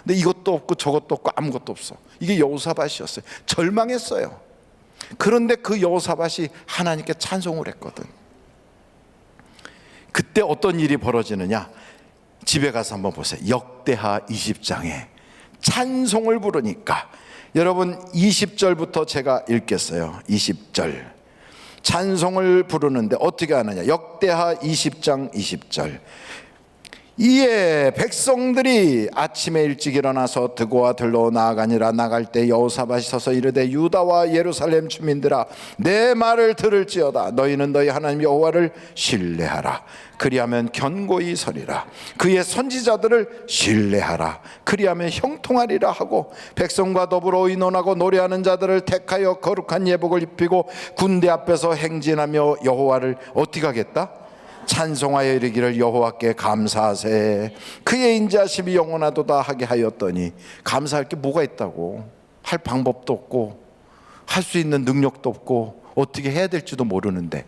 근데 이것도 없고 저것도 없고 아무것도 없어. 이게 여호사밧이었어요. 절망했어요. 그런데 그 여호사밧이 하나님께 찬송을 했거든. 그때 어떤 일이 벌어지느냐? 집에 가서 한번 보세요. 역대하 20장에 찬송을 부르니까, 여러분 20절부터 제가 읽겠어요. 20절 찬송을 부르는데 어떻게 하느냐? 역대하 20장 20절. 이에 백성들이 아침에 일찍 일어나서 드고와 들로 나아가니라. 나갈 때 여호사밧이 서서 이르되, 유다와 예루살렘 주민들아, 내 말을 들을지어다. 너희는 너희 하나님 여호와를 신뢰하라. 그리하면 견고히 서리라. 그의 선지자들을 신뢰하라. 그리하면 형통하리라 하고, 백성과 더불어 의논하고 노래하는 자들을 택하여 거룩한 예복을 입히고 군대 앞에서 행진하며 여호와를 어떻게 하겠다? 찬송하여 이르기를, 여호와께 감사하세. 그의 인자심이 영원하도다 하게 하였더니. 감사할 게 뭐가 있다고? 할 방법도 없고 할 수 있는 능력도 없고 어떻게 해야 될지도 모르는데,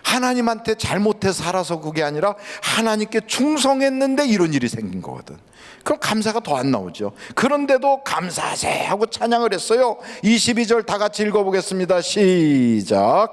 하나님한테 잘못해 살아서 그게 아니라 하나님께 충성했는데 이런 일이 생긴 거거든. 그럼 감사가 더 안 나오죠. 그런데도 감사하세 하고 찬양을 했어요. 22절 다 같이 읽어보겠습니다. 시작.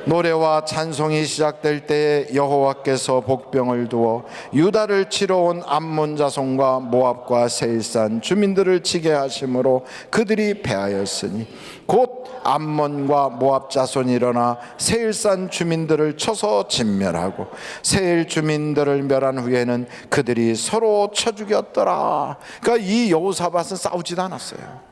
노래와 찬송이 시작될 때에 여호와께서 복병을 두어 유다를 치러 온 암몬 자손과 모압과 세일산 주민들을 치게 하심으로 그들이 패하였으니, 곧 암몬과 모압 자손이 일어나 세일산 주민들을 쳐서 진멸하고 세일 주민들을 멸한 후에는 그들이 서로 쳐 죽였더라. 그러니까 이 여호사밧은 싸우지도 않았어요.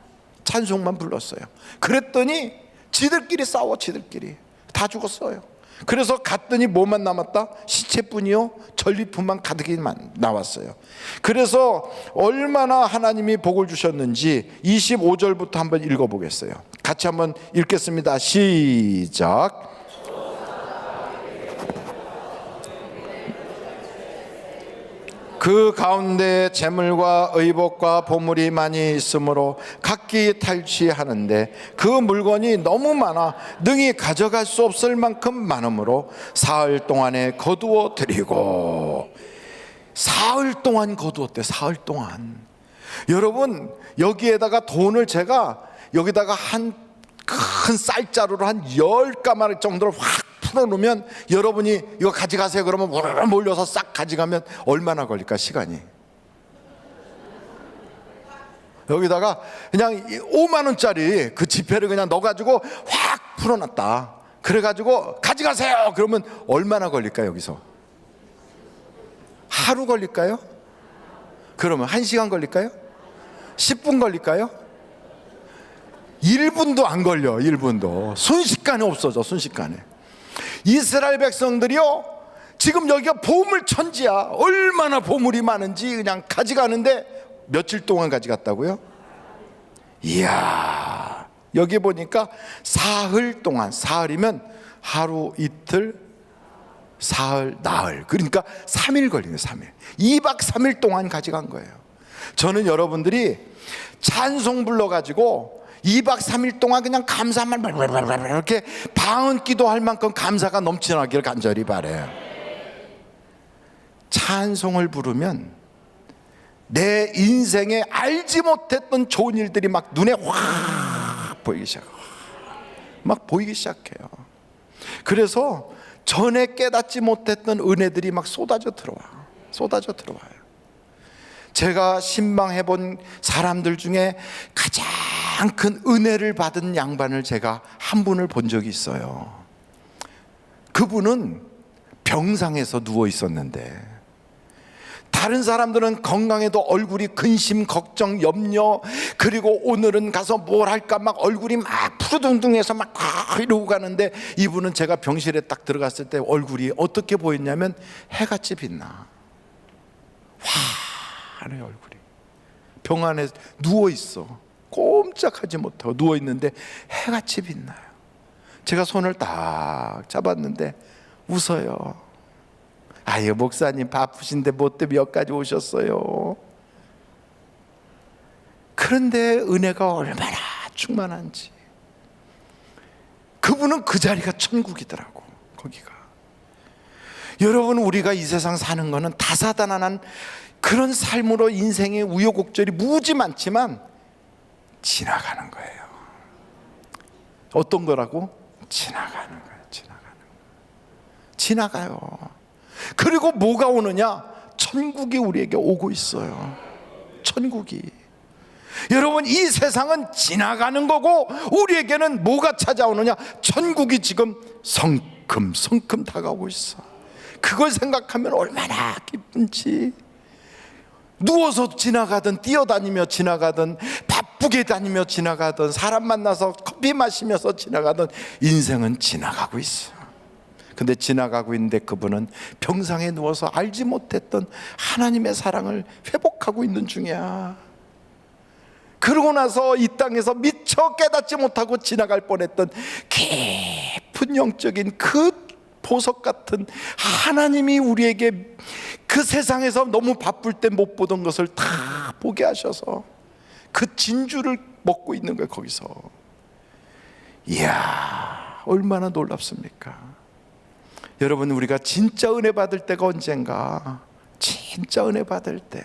찬송만 불렀어요. 그랬더니 지들끼리 싸워. 지들끼리 다 죽었어요. 그래서 갔더니 뭐만 남았다? 시체뿐이요, 전리품만 가득히 나왔어요. 그래서 얼마나 하나님이 복을 주셨는지 25절부터 한번 읽어보겠어요. 같이 한번 읽겠습니다. 시작. 그 가운데 재물과 의복과 보물이 많이 있으므로 각기 탈취하는데 그 물건이 너무 많아 능히 가져갈 수 없을 만큼 많으므로 사흘 동안에 거두어 드리고. 사흘 동안 거두었대. 사흘 동안. 여러분, 여기에다가 돈을 제가 여기다가 한 큰 쌀자루로 한 10가마리 정도를 확 풀어놓으면, 여러분이 이거 가져가세요 그러면 몰려서 싹 가져가면 얼마나 걸릴까? 시간이 여기다가 그냥 5만 원짜리 그 지폐를 그냥 넣어가지고 확 풀어놨다. 그래가지고 가져가세요. 그러면 얼마나 걸릴까요? 여기서 하루 걸릴까요? 그러면 1시간 걸릴까요? 10분 걸릴까요? 1분도 안 걸려. 1분도. 순식간에 없어져. 순식간에. 이스라엘 백성들이요, 지금 여기가 보물천지야. 얼마나 보물이 많은지 그냥 가져가는데 며칠 동안 가져갔다고요? 이야, 여기 보니까 사흘 동안, 사흘이면 하루 이틀, 사흘, 나흘, 그러니까 3일 걸리네요. 3일. 2박 3일 동안 가져간 거예요. 저는 여러분들이 찬송 불러가지고 2박 3일 동안 그냥 감사만 이렇게 방언 기도할 만큼 감사가 넘쳐나기를 간절히 바라요. 찬송을 부르면 내 인생에 알지 못했던 좋은 일들이 막 눈에 확 보이기 시작해요. 막 보이기 시작해요. 그래서 전에 깨닫지 못했던 은혜들이 막 쏟아져 들어와요. 제가 신방해 본 사람들 중에 가장 큰 은혜를 받은 양반을 제가 한 분을 본 적이 있어요. 그분은 병상에서 누워 있었는데 다른 사람들은 건강해도 얼굴이 근심, 걱정, 염려, 그리고 오늘은 가서 뭘 할까 막 얼굴이 막 푸르둥둥해서 막 이러고 가는데, 이분은 제가 병실에 딱 들어갔을 때 얼굴이 어떻게 보였냐면 해같이 빛나. 환해 얼굴이. 병 안에 누워 있어. 꼼짝하지 못하고 누워 있는데 해같이 빛나요. 제가 손을 딱 잡았는데 웃어요. 아유, 목사님 바쁘신데 뭐 때문에 여기까지 오셨어요? 그런데 은혜가 얼마나 충만한지. 그분은 그 자리가 천국이더라고. 거기가. 여러분, 우리가 이 세상 사는 거는 다사다난한 그런 삶으로 인생의 우여곡절이 무지 많지만 지나가는 거예요. 어떤 거라고? 지나가는 거예요. 지나가요. 그리고 뭐가 오느냐? 천국이 우리에게 오고 있어요. 천국이. 여러분, 이 세상은 지나가는 거고 우리에게는 뭐가 찾아오느냐? 천국이 지금 성큼 다가오고 있어. 그걸 생각하면 얼마나 기쁜지. 누워서 지나가든 뛰어다니며 지나가든 바쁘게 다니며 지나가든 사람 만나서 커피 마시면서 지나가든 인생은 지나가고 있어. 근데 지나가고 있는데 그분은 병상에 누워서 알지 못했던 하나님의 사랑을 회복하고 있는 중이야. 그러고 나서 이 땅에서 미처 깨닫지 못하고 지나갈 뻔했던 깊은 영적인 그 보석 같은 하나님이 우리에게 그 세상에서 너무 바쁠 때 못 보던 것을 다 보게 하셔서 그 진주를 먹고 있는 거예요. 거기서. 이야, 얼마나 놀랍습니까? 여러분, 우리가 진짜 은혜 받을 때가 언젠가? 진짜 은혜 받을 때,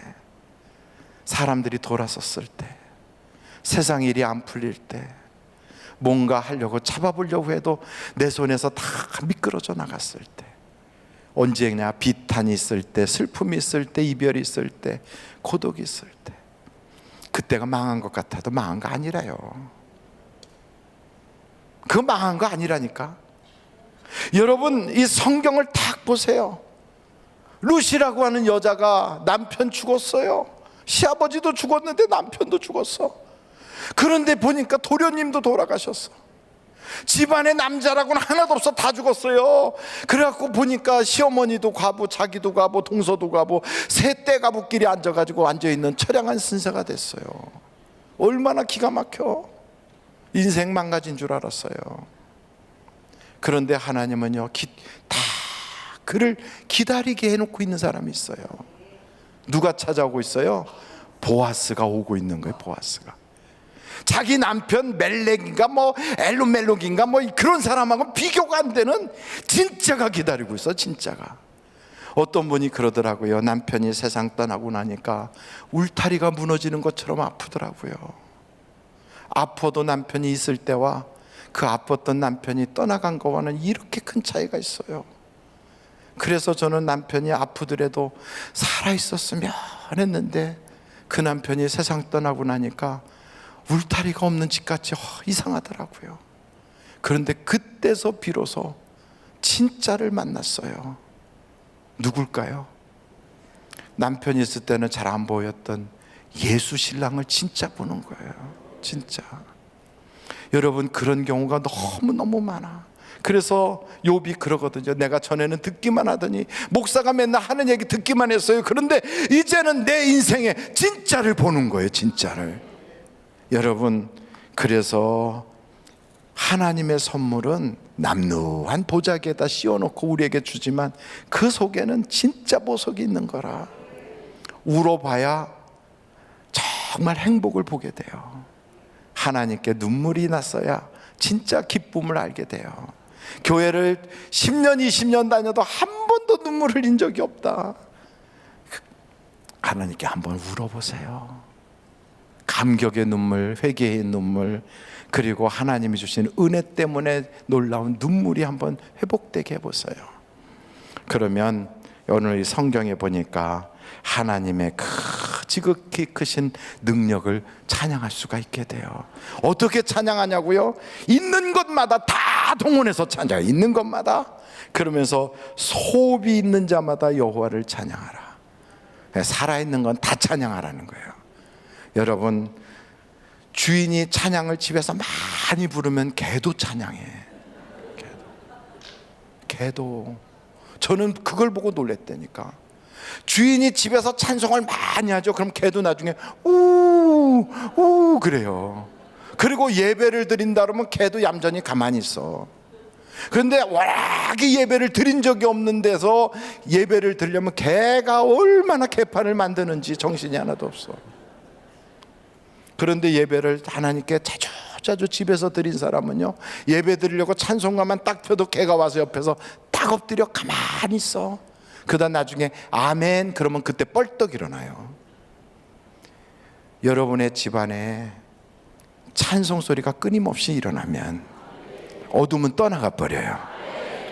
사람들이 돌아섰을 때, 세상 일이 안 풀릴 때, 뭔가 하려고 잡아보려고 해도 내 손에서 다 미끄러져 나갔을 때, 언제냐? 비탄이 있을 때, 슬픔이 있을 때, 이별이 있을 때, 고독이 있을 때. 그때가 망한 것 같아도 망한 거 아니라요. 그거 망한 거 아니라니까. 여러분, 이 성경을 딱 보세요. 루시라고 하는 여자가 남편 죽었어요. 시아버지도 죽었는데 남편도 죽었어. 그런데 보니까 도련님도 돌아가셨어. 집안에 남자라고는 하나도 없어. 다 죽었어요. 그래갖고 보니까 시어머니도 과부, 자기도 과부, 동서도 과부, 세 떼가부끼리 앉아가지고 앉아있는 처량한 신세가 됐어요. 얼마나 기가 막혀. 인생 망가진 줄 알았어요. 그런데 하나님은요, 다 그를 기다리게 해놓고 있는 사람이 있어요. 누가 찾아오고 있어요? 보아스가 오고 있는 거예요. 보아스가. 자기 남편 멜렉인가 뭐 엘로멜록인가 뭐 그런 사람하고 비교가 안 되는 진짜가 기다리고 있어. 진짜가. 어떤 분이 그러더라고요. 남편이 세상 떠나고 나니까 울타리가 무너지는 것처럼 아프더라고요. 아파도 남편이 있을 때와 그 아팠던 남편이 떠나간 거와는 이렇게 큰 차이가 있어요. 그래서 저는 남편이 아프더라도 살아있었으면 했는데 그 남편이 세상 떠나고 나니까 울타리가 없는 집같이 이상하더라고요. 그런데 그때서 비로소 진짜를 만났어요. 누굴까요? 남편이 있을 때는 잘 안 보였던 예수 신랑을 진짜 보는 거예요. 진짜. 여러분, 그런 경우가 너무너무 많아. 그래서 욥이 그러거든요. 내가 전에는 듣기만 하더니, 목사가 맨날 하는 얘기 듣기만 했어요. 그런데 이제는 내 인생에 진짜를 보는 거예요. 진짜를. 여러분, 그래서 하나님의 선물은 남루한 보자기에다 씌워놓고 우리에게 주지만 그 속에는 진짜 보석이 있는 거라. 울어봐야 정말 행복을 보게 돼요. 하나님께 눈물이 났어야 진짜 기쁨을 알게 돼요. 교회를 10년 20년 다녀도 한 번도 눈물 흘린 적이 없다. 하나님께 한번 울어보세요. 감격의 눈물, 회개의 눈물, 그리고 하나님이 주신 은혜 때문에 놀라운 눈물이 한번 회복되게 해보세요. 그러면 오늘 이 성경에 보니까 하나님의 지극히 크신 능력을 찬양할 수가 있게 돼요. 어떻게 찬양하냐고요? 있는 것마다 다 동원해서 찬양해. 있는 것마다. 그러면서 소비 있는 자마다 여호와를 찬양하라. 살아있는 건 다 찬양하라는 거예요. 여러분, 주인이 찬양을 집에서 많이 부르면 개도 찬양해. 개도. 저는 그걸 보고 놀랬다니까. 주인이 집에서 찬송을 많이 하죠. 그럼 개도 나중에 우 그래요. 그리고 예배를 드린다 그러면 개도 얌전히 가만히 있어. 그런데 워낙에 예배를 드린 적이 없는 데서 예배를 드리려면 개가 얼마나 개판을 만드는지 정신이 하나도 없어. 그런데 예배를 하나님께 자주 집에서 드린 사람은요, 예배 드리려고 찬송가만 딱 펴도 개가 와서 옆에서 딱 엎드려 가만히 있어. 그러다 나중에 아멘 그러면 그때 뻘떡 일어나요. 여러분의 집안에 찬송 소리가 끊임없이 일어나면 어둠은 떠나가 버려요.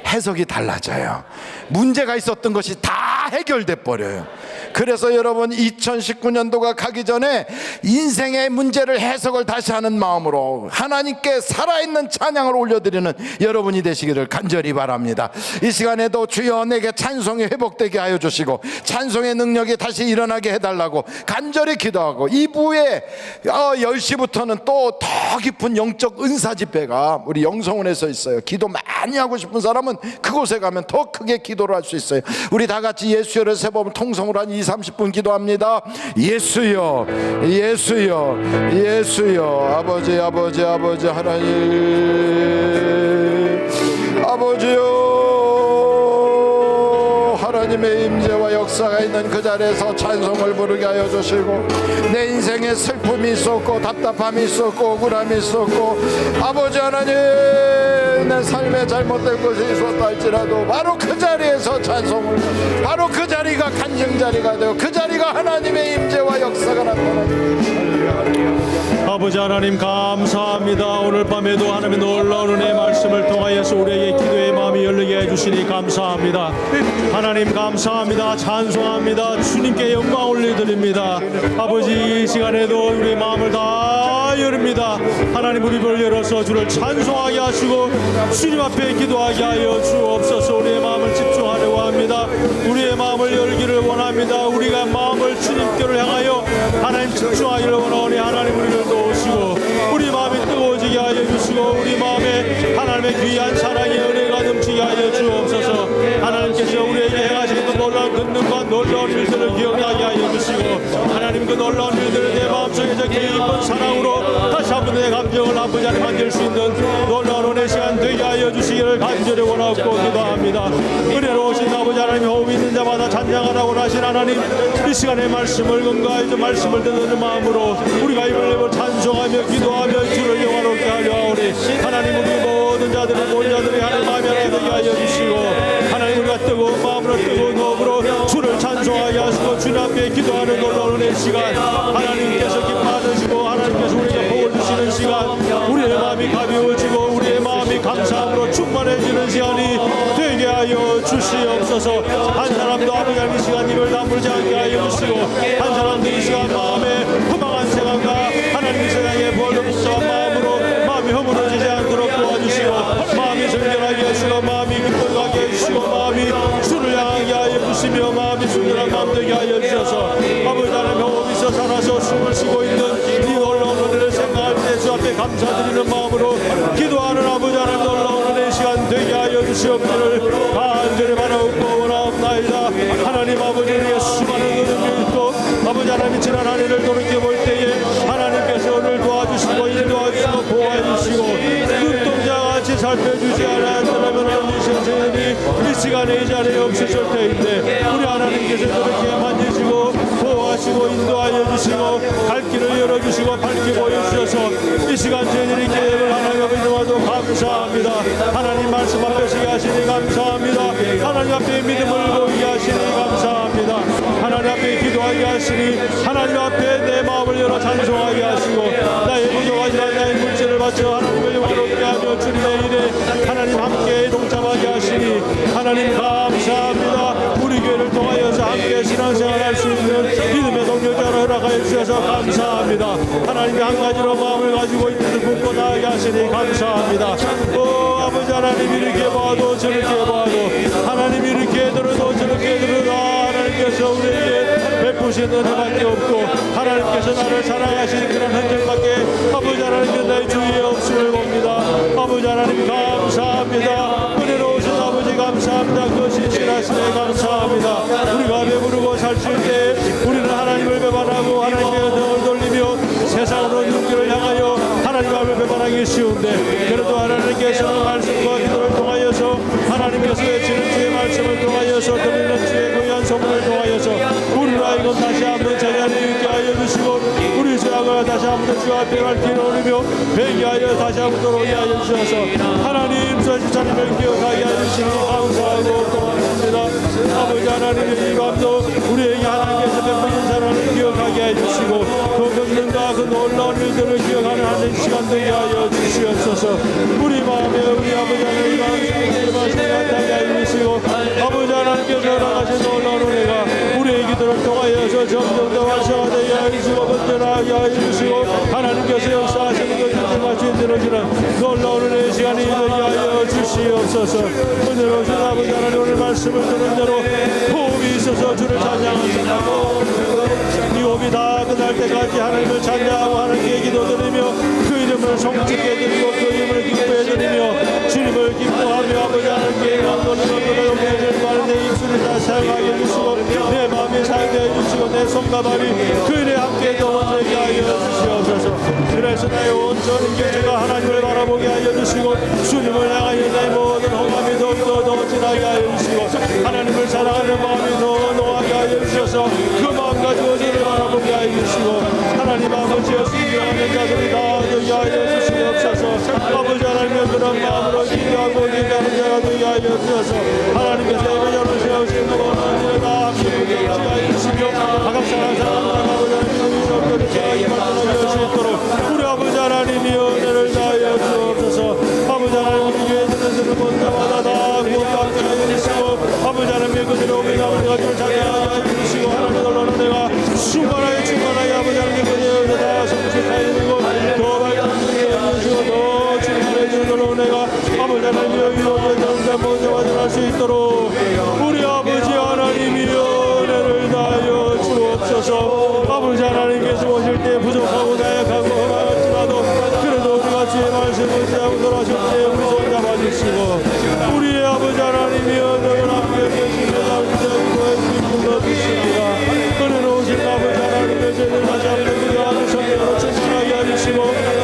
해석이 달라져요. 문제가 있었던 것이 다 해결돼 버려요. 그래서 여러분, 2019년도가 가기 전에 인생의 문제를 해석을 다시 하는 마음으로 하나님께 살아있는 찬양을 올려드리는 여러분이 되시기를 간절히 바랍니다. 이 시간에도 주여 내게 찬송이 회복되게 하여 주시고 찬송의 능력이 다시 일어나게 해달라고 간절히 기도하고, 2부에 10시부터는 또 더 깊은 영적 은사 집회가 우리 영성원에서 있어요. 기도 많이 하고 싶은 사람은 그곳에 가면 더 크게 기도를 할 수 있어요. 우리 다 같이 예수여를 세 번 통성으로 한 20-30분 기도합니다. 예수여, 예수여, 예수여. 아버지, 아버지, 아버지 하나님, 아버지여, 하나님의 임재와 역사가 있는 그 자리에서 찬송을 부르게 하여 주시고, 내 인생에 슬픔이 있었고 답답함이 있었고 억울함이 있었고, 아버지 하나님, 내 삶에 잘못된 것이 있었다 할지라도 바로 그 자리에서 찬송을, 바로 그 자리가 간증 자리가 되고 그 자리가 하나님의 임재와 역사가 나타나는. 아버지 하나님 감사합니다. 오늘 밤에도 하나님의 놀라운 은혜의 말씀을 통하여서 우리에게 기도의 마음이 열리게 해주시니 감사합니다. 하나님 감사합니다. 찬송합니다. 주님께 영광 올려드립니다. 아버지, 이 시간에도 우리의 마음을 다 열립니다. 하나님, 우리 입을 열어서 주를 찬송하게 하시고 주님 앞에 기도하게 하여 주옵소서. 우리의 마음을 집중하려고 합니다. 우리의 마음을 열기를 원합니다. 우리가 마음을 주님께로 향하여 하나님 집중하기를 원하오니 하나님 우리를 도우시고 우리 마음이 뜨거워지게 하여 주시고 우리 마음에 하나님의 귀한 사랑의 은혜가 넘치게 하여 주옵소서. 하나님께서 우리에게 행하신 그 놀라운 권능과 놀라운 일들을 기억나게 하여 주시고, 하나님 그 놀라운 일들을 내 마음속에 적혀 깊은 사랑으로 다시 한번 내 감정을 아버지 안에 만들 수 있는 놀라운 은혜 시간 되게 하여 주시기를 간절히 원하고 기도합니다. 은혜로우신 아버지 하나님, 호흡 있는 자마다 찬양하라고 하신 하나님, 이 시간의 말씀을 건강하여 말씀을 듣는 마음으로 우리가 입을 내고 찬송하며 기도하며 주를 영화롭게 하려 하오니, 하나님 우리 모든 자들이 하나님 마음이 하나 되게 하여 주시고, 하나님 우리가 뜨거운 마음으로 뜨거운 호흡으로 주를 찬송하게 하시고 주님 앞에 기도하는 놀라운 은혜 시간, 하나님께서 기뻐하시고 하나님께서 우리에게 복을 주시는 시간, 우리의 마음이 가벼워지고 우리의 마음이 감사함으로 충만해지는 시간이 되게 하여 주시옵소서. 주시옵소서. 한 사람도 아버지 하나님 이 시간 입을 다물지 않게 하여 주시고, 한 사람도 이 시간 마음에 허망한 생각과 하나님 이 세상에 벌도 복잡한 마음으로 마음이 허물어지지 않도록 도와주시고, 마음이 정결하게 하시고, 마음이 기뻐하게 해주시고, 마음이 주를 향하게 하여 주시며, 마음이 순결한 마음 되게 하여 주셔서 아버지 하나님 호흡에서 살아서 숨을 쉬고 있는 이 놀라운 은혜를 생각할 때 주 앞에 감사드리는 마음으로 기도하는 아버지 하나님 놀라운 은혜의 시간 되게 하여 주시옵기를 간절히 바라옵고 원하옵나이다. 하나님 아버지 우리의 수많은 은혜를 있고 아버지 하나님 지난 한 해를 돌이켜볼 때에 하나님께서 오늘 도와주시고 인도하시고 보호해주시고 눈동자같이 살펴주지 않았더라면 하나님 선생님이 이 시간에 이 자리에 없으실 때인데 우리 하나님께서 저렇게 만지시고 보호하시고 인도하여 주시고 갈 길을 열어주시고 밝게 보여주셔서 이 시간 저희들이 기회를 하나님 앞에 놓아도 감사합니다. 하나님 말씀 앞에 서게 하시니 감사합니다. 하나님 앞에 믿음을 보이게 하시니 감사합니다. 하나님 앞에 기도하게 하시니 하나님 앞에 내 마음을 열어 찬송하게 하시고 나의 부족하지만 나의 물질을 바쳐 하나님을 영광롭게 하며 주님의 일에 하나님 함께 동참하게 하시니 하나님 감사합니다. 우리 교회를 통하여서 함께 신앙생활 할 수 있는 믿음의 동력자로 허락하여 주셔서 감사합니다. 하나님이 한 가지로 마음을 가지고 있는 굳고 나아가게 하시니 감사합니다. 아버지 하나님 이렇게 봐도 저렇게 봐도 하나님 이렇게 들어도 저렇게 들어도 하나님께서 우리에게 베푸신 은혜밖에 없고 하나님께서 나를 사랑하시는 그런 흔적밖에 아버지 하나님께 나의 주위에 없음을 봅니다. 아버지 하나님 감사합니다. 은혜로우신 아버지 감사합니다. 그것이 지나시네 감사합니다. 우리가 배부르고 살칠 때 우리는 하나님을 배반하고 하나님께 등을 돌리며 세상으로 눈길을 향하여 하나님 앞을 배반하기 쉬운데 그래도 하나님께서 말씀과 기도를 통하여서 하나님께서 외치는 주의 말씀을 통하여서 들리는 주의 고귀한 소문을 통하여서 우리를 하여금 다시 한번 제자리에 있게 하여 주시고 우리 죄악을 다시 한번 주 앞에 밝히 오르며 회개하여 다시 한번 돌아오게 하여 주셔서 하나님 주님을 기억하게 하여 주시니 감사하고 고맙습니다. 아버지 하나님 이 밤도 우리에게 하나님께서 베푸신 사랑을 기억하게 해주시고 그 권능과 그 놀라운 일들을 기억하는 한 시간 되게 하여 주시옵소서. 우리 마음에 우리 아버지 하나님 말씀을 나타나게 하여 주시고 아버지 하나님께서 허락하신 놀라운 은혜가 우리의 기도를 통하여서 점점 더 활성화되게 하여 주시고 번전하게 하여 주시고 하나님께서 역사하시는 것을 같이 들어주는 놀라운 은혜의 시간이 되게 하여 주시옵소서. 은혜로우신 아버지 하나님 오늘 말씀을 들은 대로 호흡이 있어서 주를 찬양하신다고 이 호흡이 다 끝날 때까지 하나님을 찬양하고 하나님께 기도드리며 그 이름을 성축해 드리고 그 이름을 기뻐해 드리며 주님을 기뻐하며 아버지 하나님께 감동을 높여주시고 하는 내 입술을 다 사용하게 해주시고 내 마음이 사용해 주시고 내 손과 발이 그 일에 함께 동원되게 하여 주시옵소서. 그래서 나의 온전히 교제가 하나님을 바라보게 하여 주시고 주님을 향하여 나의 모든 호감이 더욱더 진하게 하여 주시고 하나님을 사랑하는 마음이 더 노하게 하여 주셔서 그 마음 가지고 주를 바라보게 하여 주시고 하나님 아버지여 신뢰하는 자들이 다 되게 하여 주시옵소서. 아버지 하나님의 그런 마음으로 기도하고 기도하는 자가 되게 하여 주셔서 하나님께서 예배자로 세우신 모든 다 함께 되게 하여 주시며 가갑상한 사람들 아버지 하나님의 적절히 제하게 만들어 주시도록 우리 아버지 하나님이 은혜를 다하여 주옵소서. 아버지 하나님 우리 교회 듣는 본 자마다 다 구원받게 하여 주시고 아버지 하나님의 그대로 오면 아버지 가족을 찬양하여 주시고 하나님의 놀라운 내가 충만하게 아버지 하나님의 그대로 다 성숙하여 주시고 더 밝게 해주시고 더 충만해 주는 놀라운 내가 아버지 하나님의 위로에 정답 모두 완전할 수 있도록 우리 아버지 하나님이 은혜를 다하여 주옵소서. 아버지 하나님께서 오실 때 부족하고 나약하고 허락할지라도 그래도 우리가 주의 말씀을 대하고 돌아오실 때 우리 손 잡아주시고 우리의 아버지 하나님이 은혜를 함께 계시며 기쁨을 주십니다. 은혜로우신 아버지 하나님의 죄를 다시 한번 기도하는 성령으로 충만하게 해주시고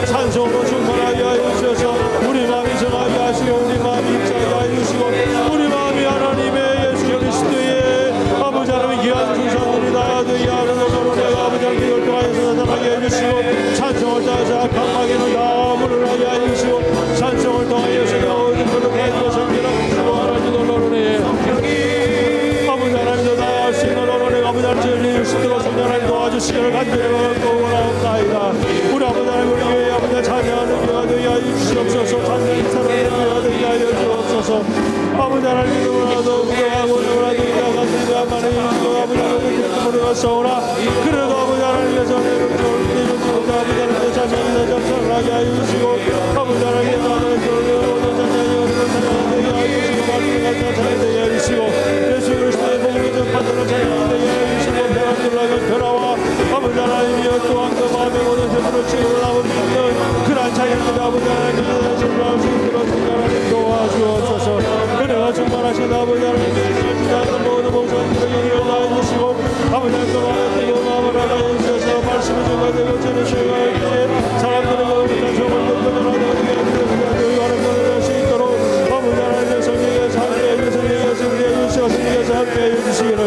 찬송으로 충만하게 해주셔서 우리 마음이 정하게 하시고 우리 마음이 입사하게 해주시고 우리 마음이 하나님의 예수 그리스도의 아버지 하나님의 귀한 중상들이 다 되게 하는 것으로 내가 아버지 하나님의 열정하여서 나타나게 해주시고 찬송을 다해서 강하게는 다 문을 하게 해주시고 찬송을 통하여서 모든 것을 가지고 성결하시고 하나님 놀라운 은혜 아버지 하나님도 다 할 수 있는 언어를 아버지 하나님 진리 육신으로 성령을 도와주시기를 간절히 원하옵나이다. 우리 아버지 하나님 우리 교회 아버지 찬양하는 교회가 되게 하여 주시옵소서. 찬양이 사랑하는 교회가 되게 하여 주옵소서. 아버지 하나님 누구라도 구경하고 되었사오나 그래도 아버지 하나님께서 내를 주옵소서. 아버지 하나님께서 찬양을 전하게 하여 주시고 아버지 하나님께서 나를 모든 찬양이 어리고 찬양이 되게 하여 주시고 말씀을 갖다 찬양이 되게 하여 주시고 예수 그리스도의 복음을 전파되는 찬양이 되게 하여 주시고 평안 놀라운 변화와 아버지 하나님이여 또한 그 마음의 모든 힘으로 치고 나오는 그런 찬양을 아버지 하나님께서 전파할 수 있도록 하나님 도와주옵소서. 은혜가 충만하신 아버지 하나님께서 주시는 모든 목사님들에게 일어나 주시고 아버지 하나님 동안에 뜨거운 마음을 하여 주셔서 말씀을 전가되고 전해 주시고 사람들의 것부터 정을 듣고 할 수 있도록 아버지 하나님의 성령께서 함께해 주시고 승리해 주시고 승리해서 함께해 주시기를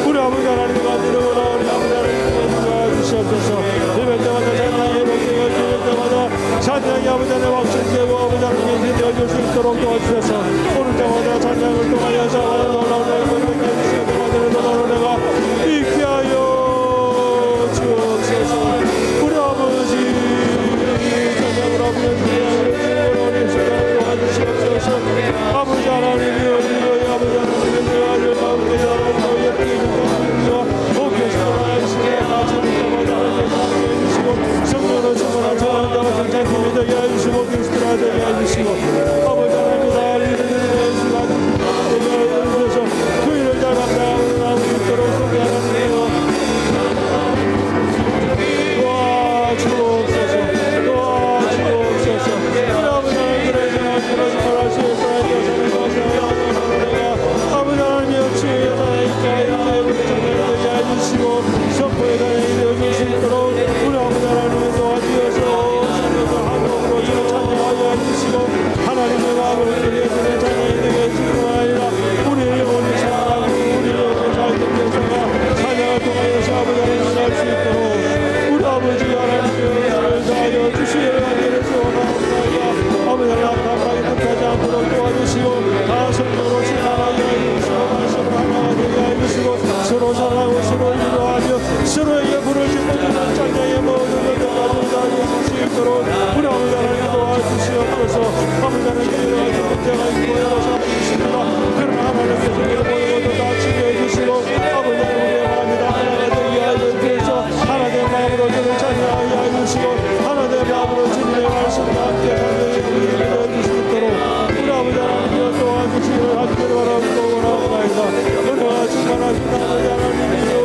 우리 아버지 하나님과 이름으로 우리 아버지 하나님께 도와주시옵소서. 예배 때마다 찬양의 복되고 기도 때마다 찬양이 아버지 하나님 확신되고 아버지 하나님께 힘내어 줄 수 있도록 도와주셔서 오늘 때마다 찬양을 통하여서 놀라운 은혜를 해주시고 때마다 놀라운 은혜가 있게 하여 주옵소서. 우리 아버지 찬양을 도와주시옵소서. 아버지 하나님이여 아버지 하나님의 아들 가운데 하나님의 예쁘게 주시옵소서. 오케스트라 하시게 하시는 때마다 하나님께 해주시고 성령으로 충만한 저하나님과 성찬팀이 되게 해주시고 오케스트라 되게 해주시고 아버지 하나님의 나를 이루는 시간 되게 해주셔서 그 일을 잘 감당하고 수 있도록 소개 하나님이여 도와주옵소서. 도와주옵소서. 우리 아버지 하나님 그러지 말아주시옵소서. 아버지 하나님이여 주의 하나님께 우리 정례를 해주시고 선포의 단행이 되어줄 수 있도록 우리 아버지 하나님을 도와주셔서 한국으로 주를 찬양하여 해주시고 하나님의 마음을 드려주는 찬양이 되게 해주시고 아니라 우리의 영혼이 찬양하고 우리의 영혼이 잘 듣겠으나 찬양을 통하여서 아버지 하나님을 알 수 있도록 우리 아버지 하나님의 은혜를 다하여 주시기를 하기를 소원하옵나이다. 아버지 하나님 감당하기 못하지 않도록 도와주시고 다 성도로 신앙하게 해주시고 말씀을 하나가 되게 해주시고 서로 사랑하고 서로 위로하며 서로에게 부르짖는 찬양의 모든 것들까지 다해 주시도록 우리 아버지 하나님 도와주시옵소서. 아버지 하나님 여러 가지 문제가 있고 여러 사람이 있습니다. 그러나 하나님께서 모든 것도 다 치료해 주시고 아버지 하나님 우리의 마음이 다 하나가 되게 하여 주셔서 하나님의 마음으로 주를 찬양하게 하여 주시고 하나님의 마음으로 주님의 말씀과 함께 찬양해 우리에게 되어줄 수 있도록 우리 아버지 하나님께서 도와주시기를 하기를 바라옵고 원하옵나이다. 은혜가 충만하신 아버지 하나님이여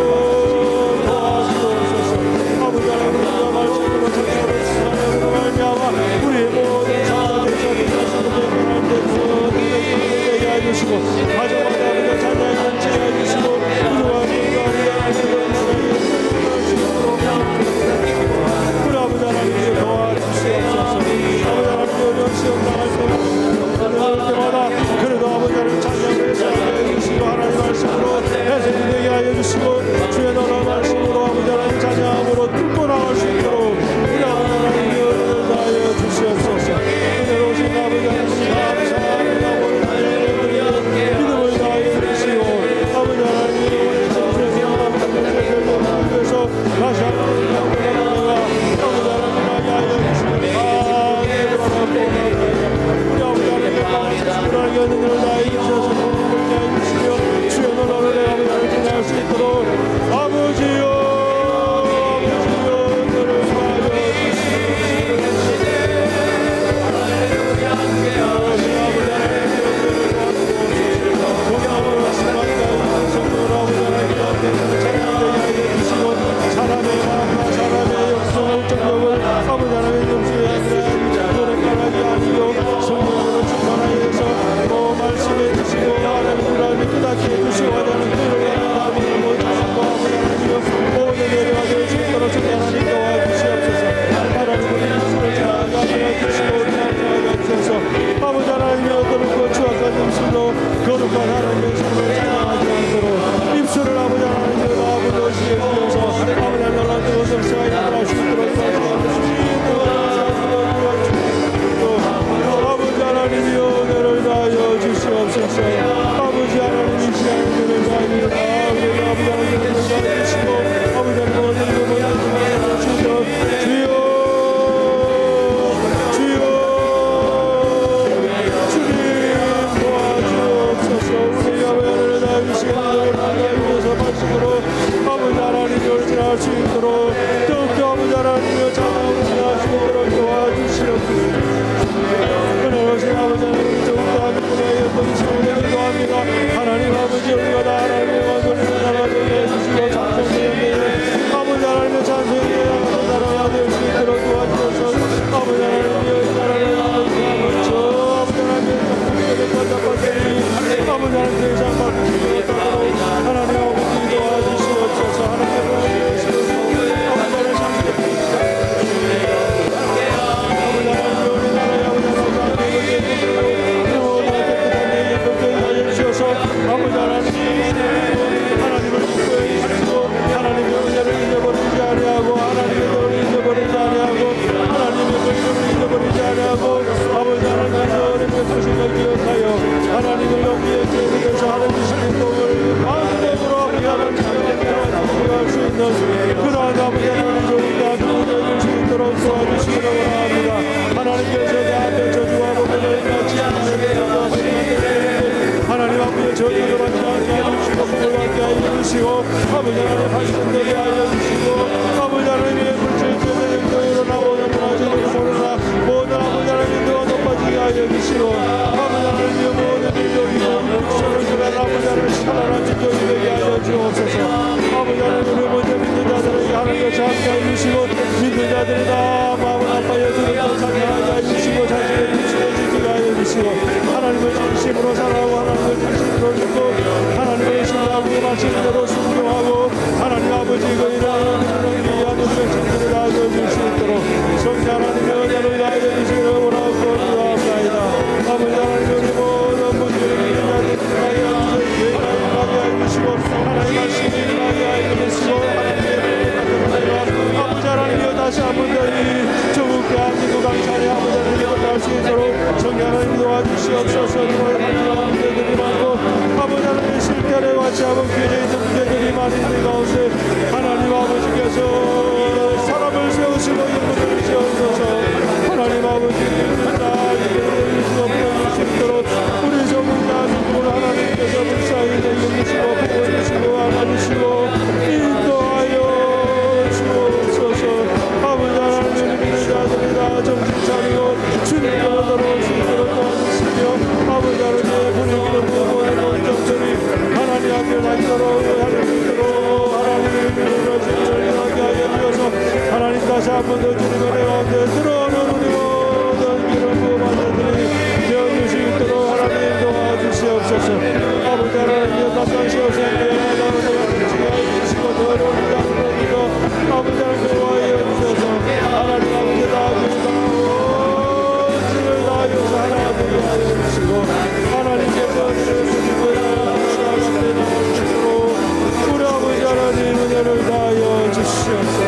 하나님을 기뻐해 주시고 하나님의 은혜를 잊어버리지 아니하고 하나님의 도를 잊어버리지 아니하고 하나님의 이름을 잊어버리지 아니하고 아버지 하나님께서 어린 백성을 기억하여 하나님을 높이에 계속해서 하나님의 공을 마음으로 아버지 하나님께 할 수 있는 그러한 아버지 하나님의 종이가 누구를 수 있도록 도와주시기 원합니다. 하나님께서 내 앞에 저주와 복을 같이 하나님 아버지 저주를 받지 않게 해주시고 복을 받게 하여 주시고 아버지 하나님 말씀되게 하여 주시고 아버지 하나님의 물질적인 행동으로 나오는 문화적인 모르나 모든 아버지 하나님 인도가 높아지게 하여 주시고 아버지 하나님의 모든 인도이고 육신을 그런 아버지 하나님 살아난 인도이 되게 하여 주옵소서. 아버지 하나님 우리 먼저 믿는 자들에게 하나님께서 함께하여 주시고 믿는 자들이 다 마음을 아파하여 주님과 참여하게 하여 주시고 자신의 육신을 지키게 하여 주시고 하나님을 진심으로 사랑하고 하나님을 진심으로 믿고 하나님의 신뢰하고 말씀대로 순종하고 하나님 아버지 그 일하는 위한 우리 백성들을 하여 주실 수 있도록 성자 하나님의 은혜를 하여 주시기를 원하고 기도합니다. 아버지 하나님 우리 모든 분들이 믿는 자들이 하여 주시고 하게 하여 주시고 하나님 말씀이 하게 하여 주시고 아버지 하나님이여 다시 한번 더 이 전국대 한민국 강산에 아버지 하나님을 갈 수 있도록 성령 하나님 도와주시옵소서. 문제들이 많고 아버지 하나님 실패를 같이 하고 귀에 있는 문제들이 많이 있는 가운데 하나님 아버지께서 사람을 세우시고 인물을 세우셔서 하나님 아버지 날 주시옵소서. 우리 전국대 한민국을 하나님께서 불쌍히 내려주시고 보호해주시고 안아주시고 인도하여 주옵소서. 아버지 하나님 믿는 자들이 다 정신 차리고 주님께로 돌아올 수 있도록 도와주시며 아버지 하나님의 분위기를 모든 원정들이 하나님 앞에 나기도록 하나님께로 하나님의 이름으로 주님을 일하게 하여 주셔서 하나님 다시 한 번 더 주님의 은혜 가운데 들어오는 우리 모든 이름 부모들이 되어줄 수 있도록 하나님 도와주시옵소서. 아버지 하나님의 답장시옵소서. 더러운 자들에게도 아버지 하나님 도와여 주셔서 하나님 아버지 다하여 하나님을 하여 주시고 하나님께서 우리를 주시고 우리 아버지 하나님 은혜를 다하여 주시옵소서.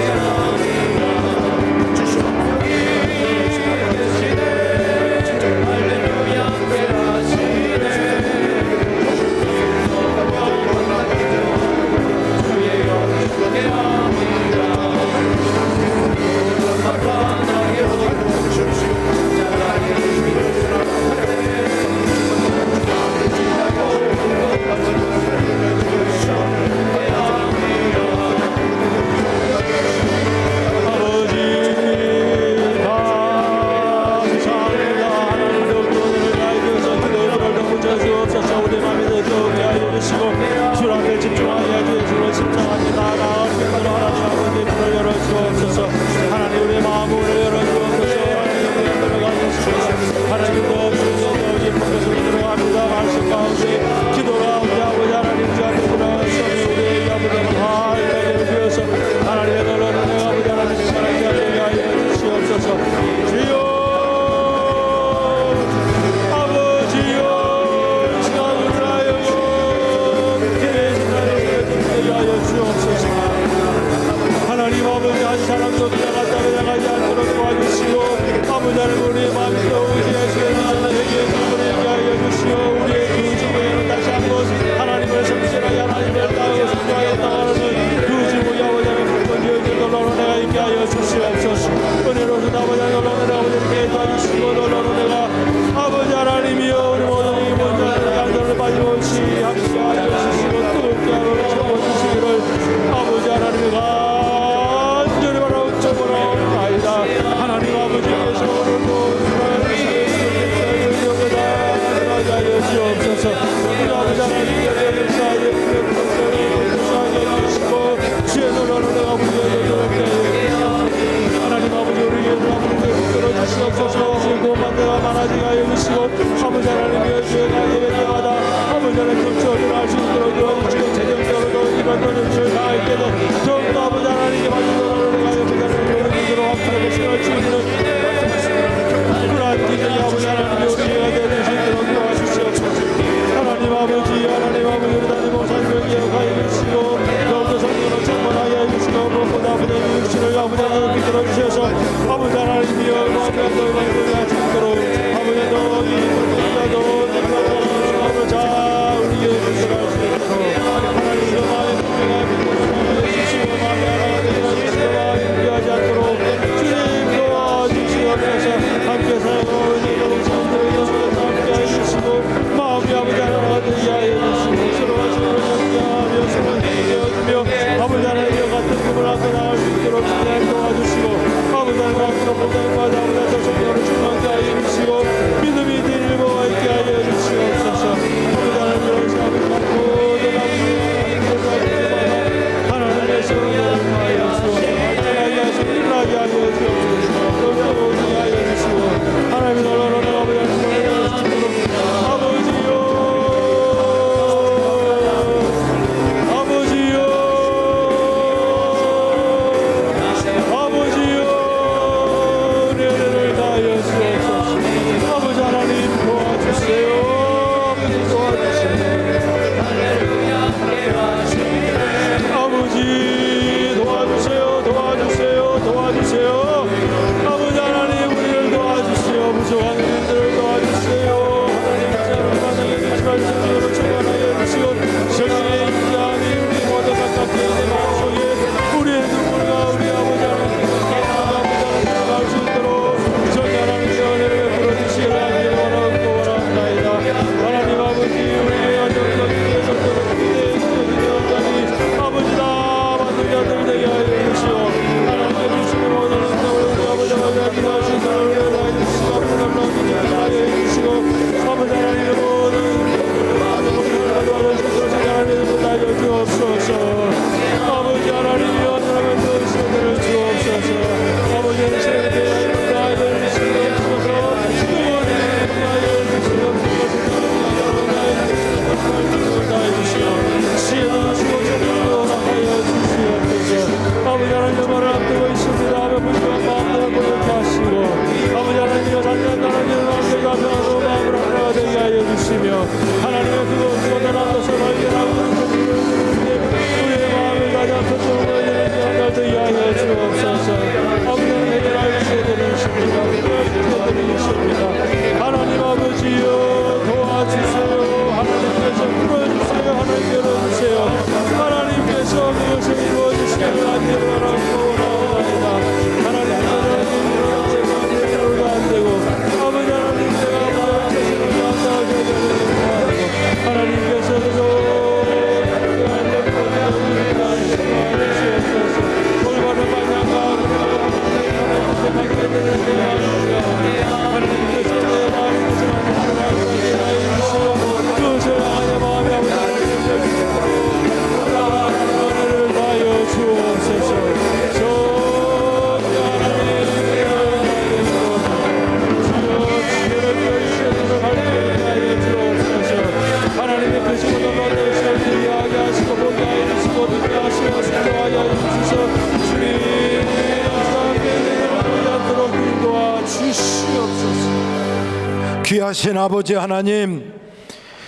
귀하신 아버지 하나님,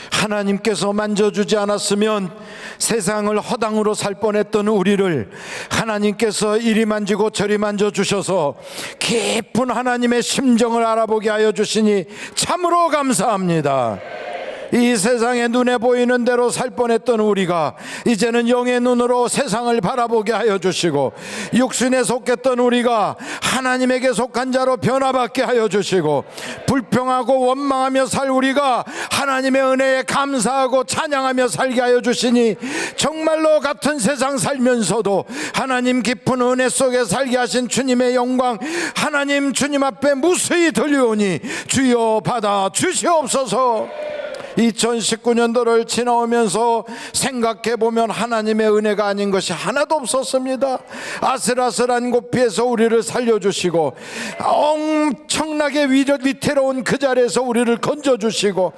하나님께서 만져주지 않았으면 세상을 허당으로 살 뻔했던 우리를 하나님께서 이리 만지고 저리 만져주셔서 깊은 하나님의 심정을 알아보게 하여 주시니 참으로 감사합니다. 이 세상에 눈에 보이는 대로 살 뻔했던 우리가 이제는 영의 눈으로 세상을 바라보게 하여 주시고, 육신에 속했던 우리가 하나님에게 속한 자로 변화받게 하여 주시고, 불평하고 원망하며 살 우리가 하나님의 은혜에 감사하고 찬양하며 살게 하여 주시니, 정말로 같은 세상 살면서도 하나님 깊은 은혜 속에 살게 하신 주님의 영광, 하나님 주님 앞에 무수히 들려오니 주여 받아 주시옵소서. 2019년도를 지나오면서 생각해보면 하나님의 은혜가 아닌 것이 하나도 없었습니다. 아슬아슬한 고피에서 우리를 살려주시고, 엄청나게 위태로운 그 자리에서 우리를 건져주시고,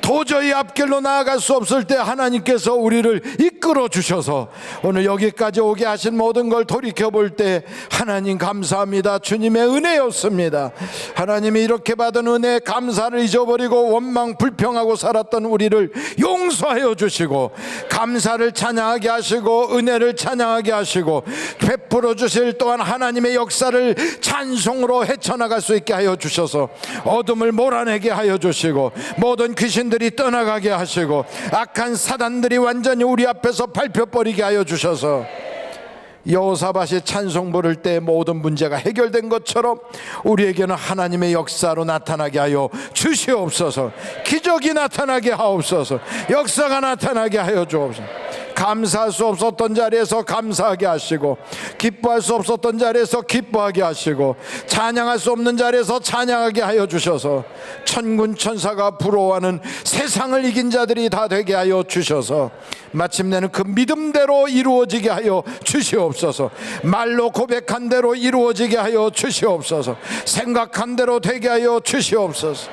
도저히 앞길로 나아갈 수 없을 때 하나님께서 우리를 이끌어 주셔서 오늘 여기까지 오게 하신 모든 걸 돌이켜볼 때 하나님 감사합니다. 주님의 은혜였습니다. 하나님이 이렇게 받은 은혜 감사를 잊어버리고 원망 불평하고 살았던 우리를 용서하여 주시고, 감사를 찬양하게 하시고 은혜를 찬양하게 하시고, 베풀어 주실 또한 하나님의 역사를 찬송으로 헤쳐나갈 수 있게 하여 주셔서 어둠을 몰아내게 하여 주시고, 모든 귀신들이 떠나가게 하시고, 악한 사단들이 완전히 우리 앞에서 밟혀버리게 하여 주셔서, 여호사밧이 찬송 부를 때 모든 문제가 해결된 것처럼 우리에게는 하나님의 역사로 나타나게 하여 주시옵소서. 기적이 나타나게 하옵소서. 역사가 나타나게 하여 주옵소서. 감사할 수 없었던 자리에서 감사하게 하시고, 기뻐할 수 없었던 자리에서 기뻐하게 하시고, 찬양할 수 없는 자리에서 찬양하게 하여 주셔서 천군 천사가 부러워하는 세상을 이긴 자들이 다 되게 하여 주셔서 마침내는 그 믿음대로 이루어지게 하여 주시옵소서. 말로 고백한 대로 이루어지게 하여 주시옵소서. 생각한 대로 되게 하여 주시옵소서.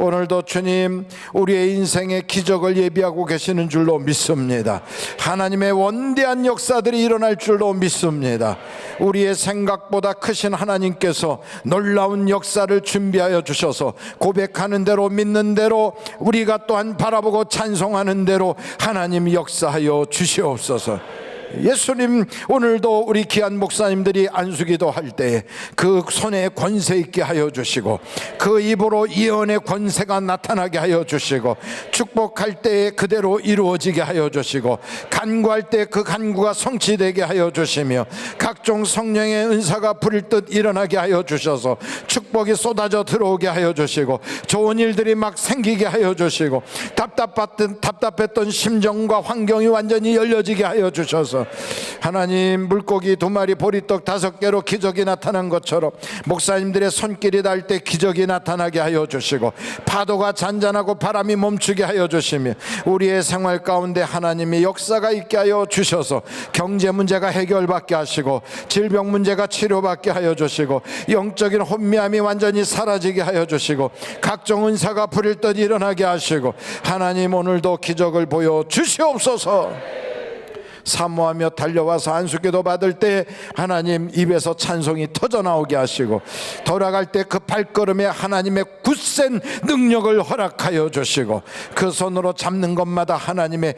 오늘도 주님 우리의 인생의 기적을 예비하고 계시는 줄로 믿습니다. 하나님의 원대한 역사들이 일어날 줄로 믿습니다. 우리의 생각보다 크신 하나님께서 놀라운 역사를 준비하여 주셔서 고백하는 대로 믿는 대로 우리가 또한 바라보고 찬송하는 대로 하나님 역사하여 주시옵소서. 예수님, 오늘도 우리 귀한 목사님들이 안수기도 할 때 그 손에 권세 있게 하여 주시고, 그 입으로 예언의 권세가 나타나게 하여 주시고, 축복할 때에 그대로 이루어지게 하여 주시고, 간구할 때 그 간구가 성취되게 하여 주시며, 각종 성령의 은사가 부릴 듯 일어나게 하여 주셔서 축복이 쏟아져 들어오게 하여 주시고, 좋은 일들이 막 생기게 하여 주시고, 답답했던 심정과 환경이 완전히 열려지게 하여 주셔서, 하나님 물고기 2마리 보리떡 5개로 기적이 나타난 것처럼 목사님들의 손길이 닿을 때 기적이 나타나게 하여 주시고, 파도가 잔잔하고 바람이 멈추게 하여 주시며, 우리의 생활 가운데 하나님의 역사가 있게 하여 주셔서 경제 문제가 해결받게 하시고, 질병 문제가 치료받게 하여 주시고, 영적인 혼미함이 완전히 사라지게 하여 주시고, 각종 은사가 부릴 듯 일어나게 하시고, 하나님 오늘도 기적을 보여 주시옵소서. 사모하며 달려와서 안수기도 받을 때 하나님 입에서 찬송이 터져나오게 하시고, 돌아갈 때 그 발걸음에 하나님의 굳센 능력을 허락하여 주시고, 그 손으로 잡는 것마다 하나님의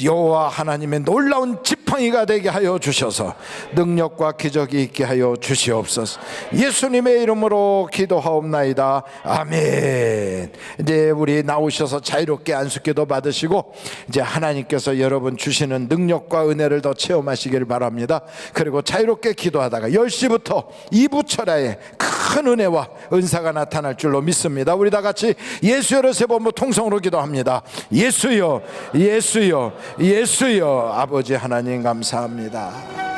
여호와 하나님의 놀라운 지팡이가 되게 하여 주셔서 능력과 기적이 있게 하여 주시옵소서. 예수님의 이름으로 기도하옵나이다. 아멘. 이제 우리 나오셔서 자유롭게 안수기도 받으시고, 이제 하나님께서 여러분 주시는 능력과 은혜를 더 체험하시기를 바랍니다. 그리고 자유롭게 기도하다가 10시부터 2부 철야에 큰 은혜와 은사가 나타날 줄로 믿습니다. 우리 다 같이 예수여를 3번 통성으로 기도합니다. 예수여, 예수여, 예수여. 아버지 하나님 감사합니다.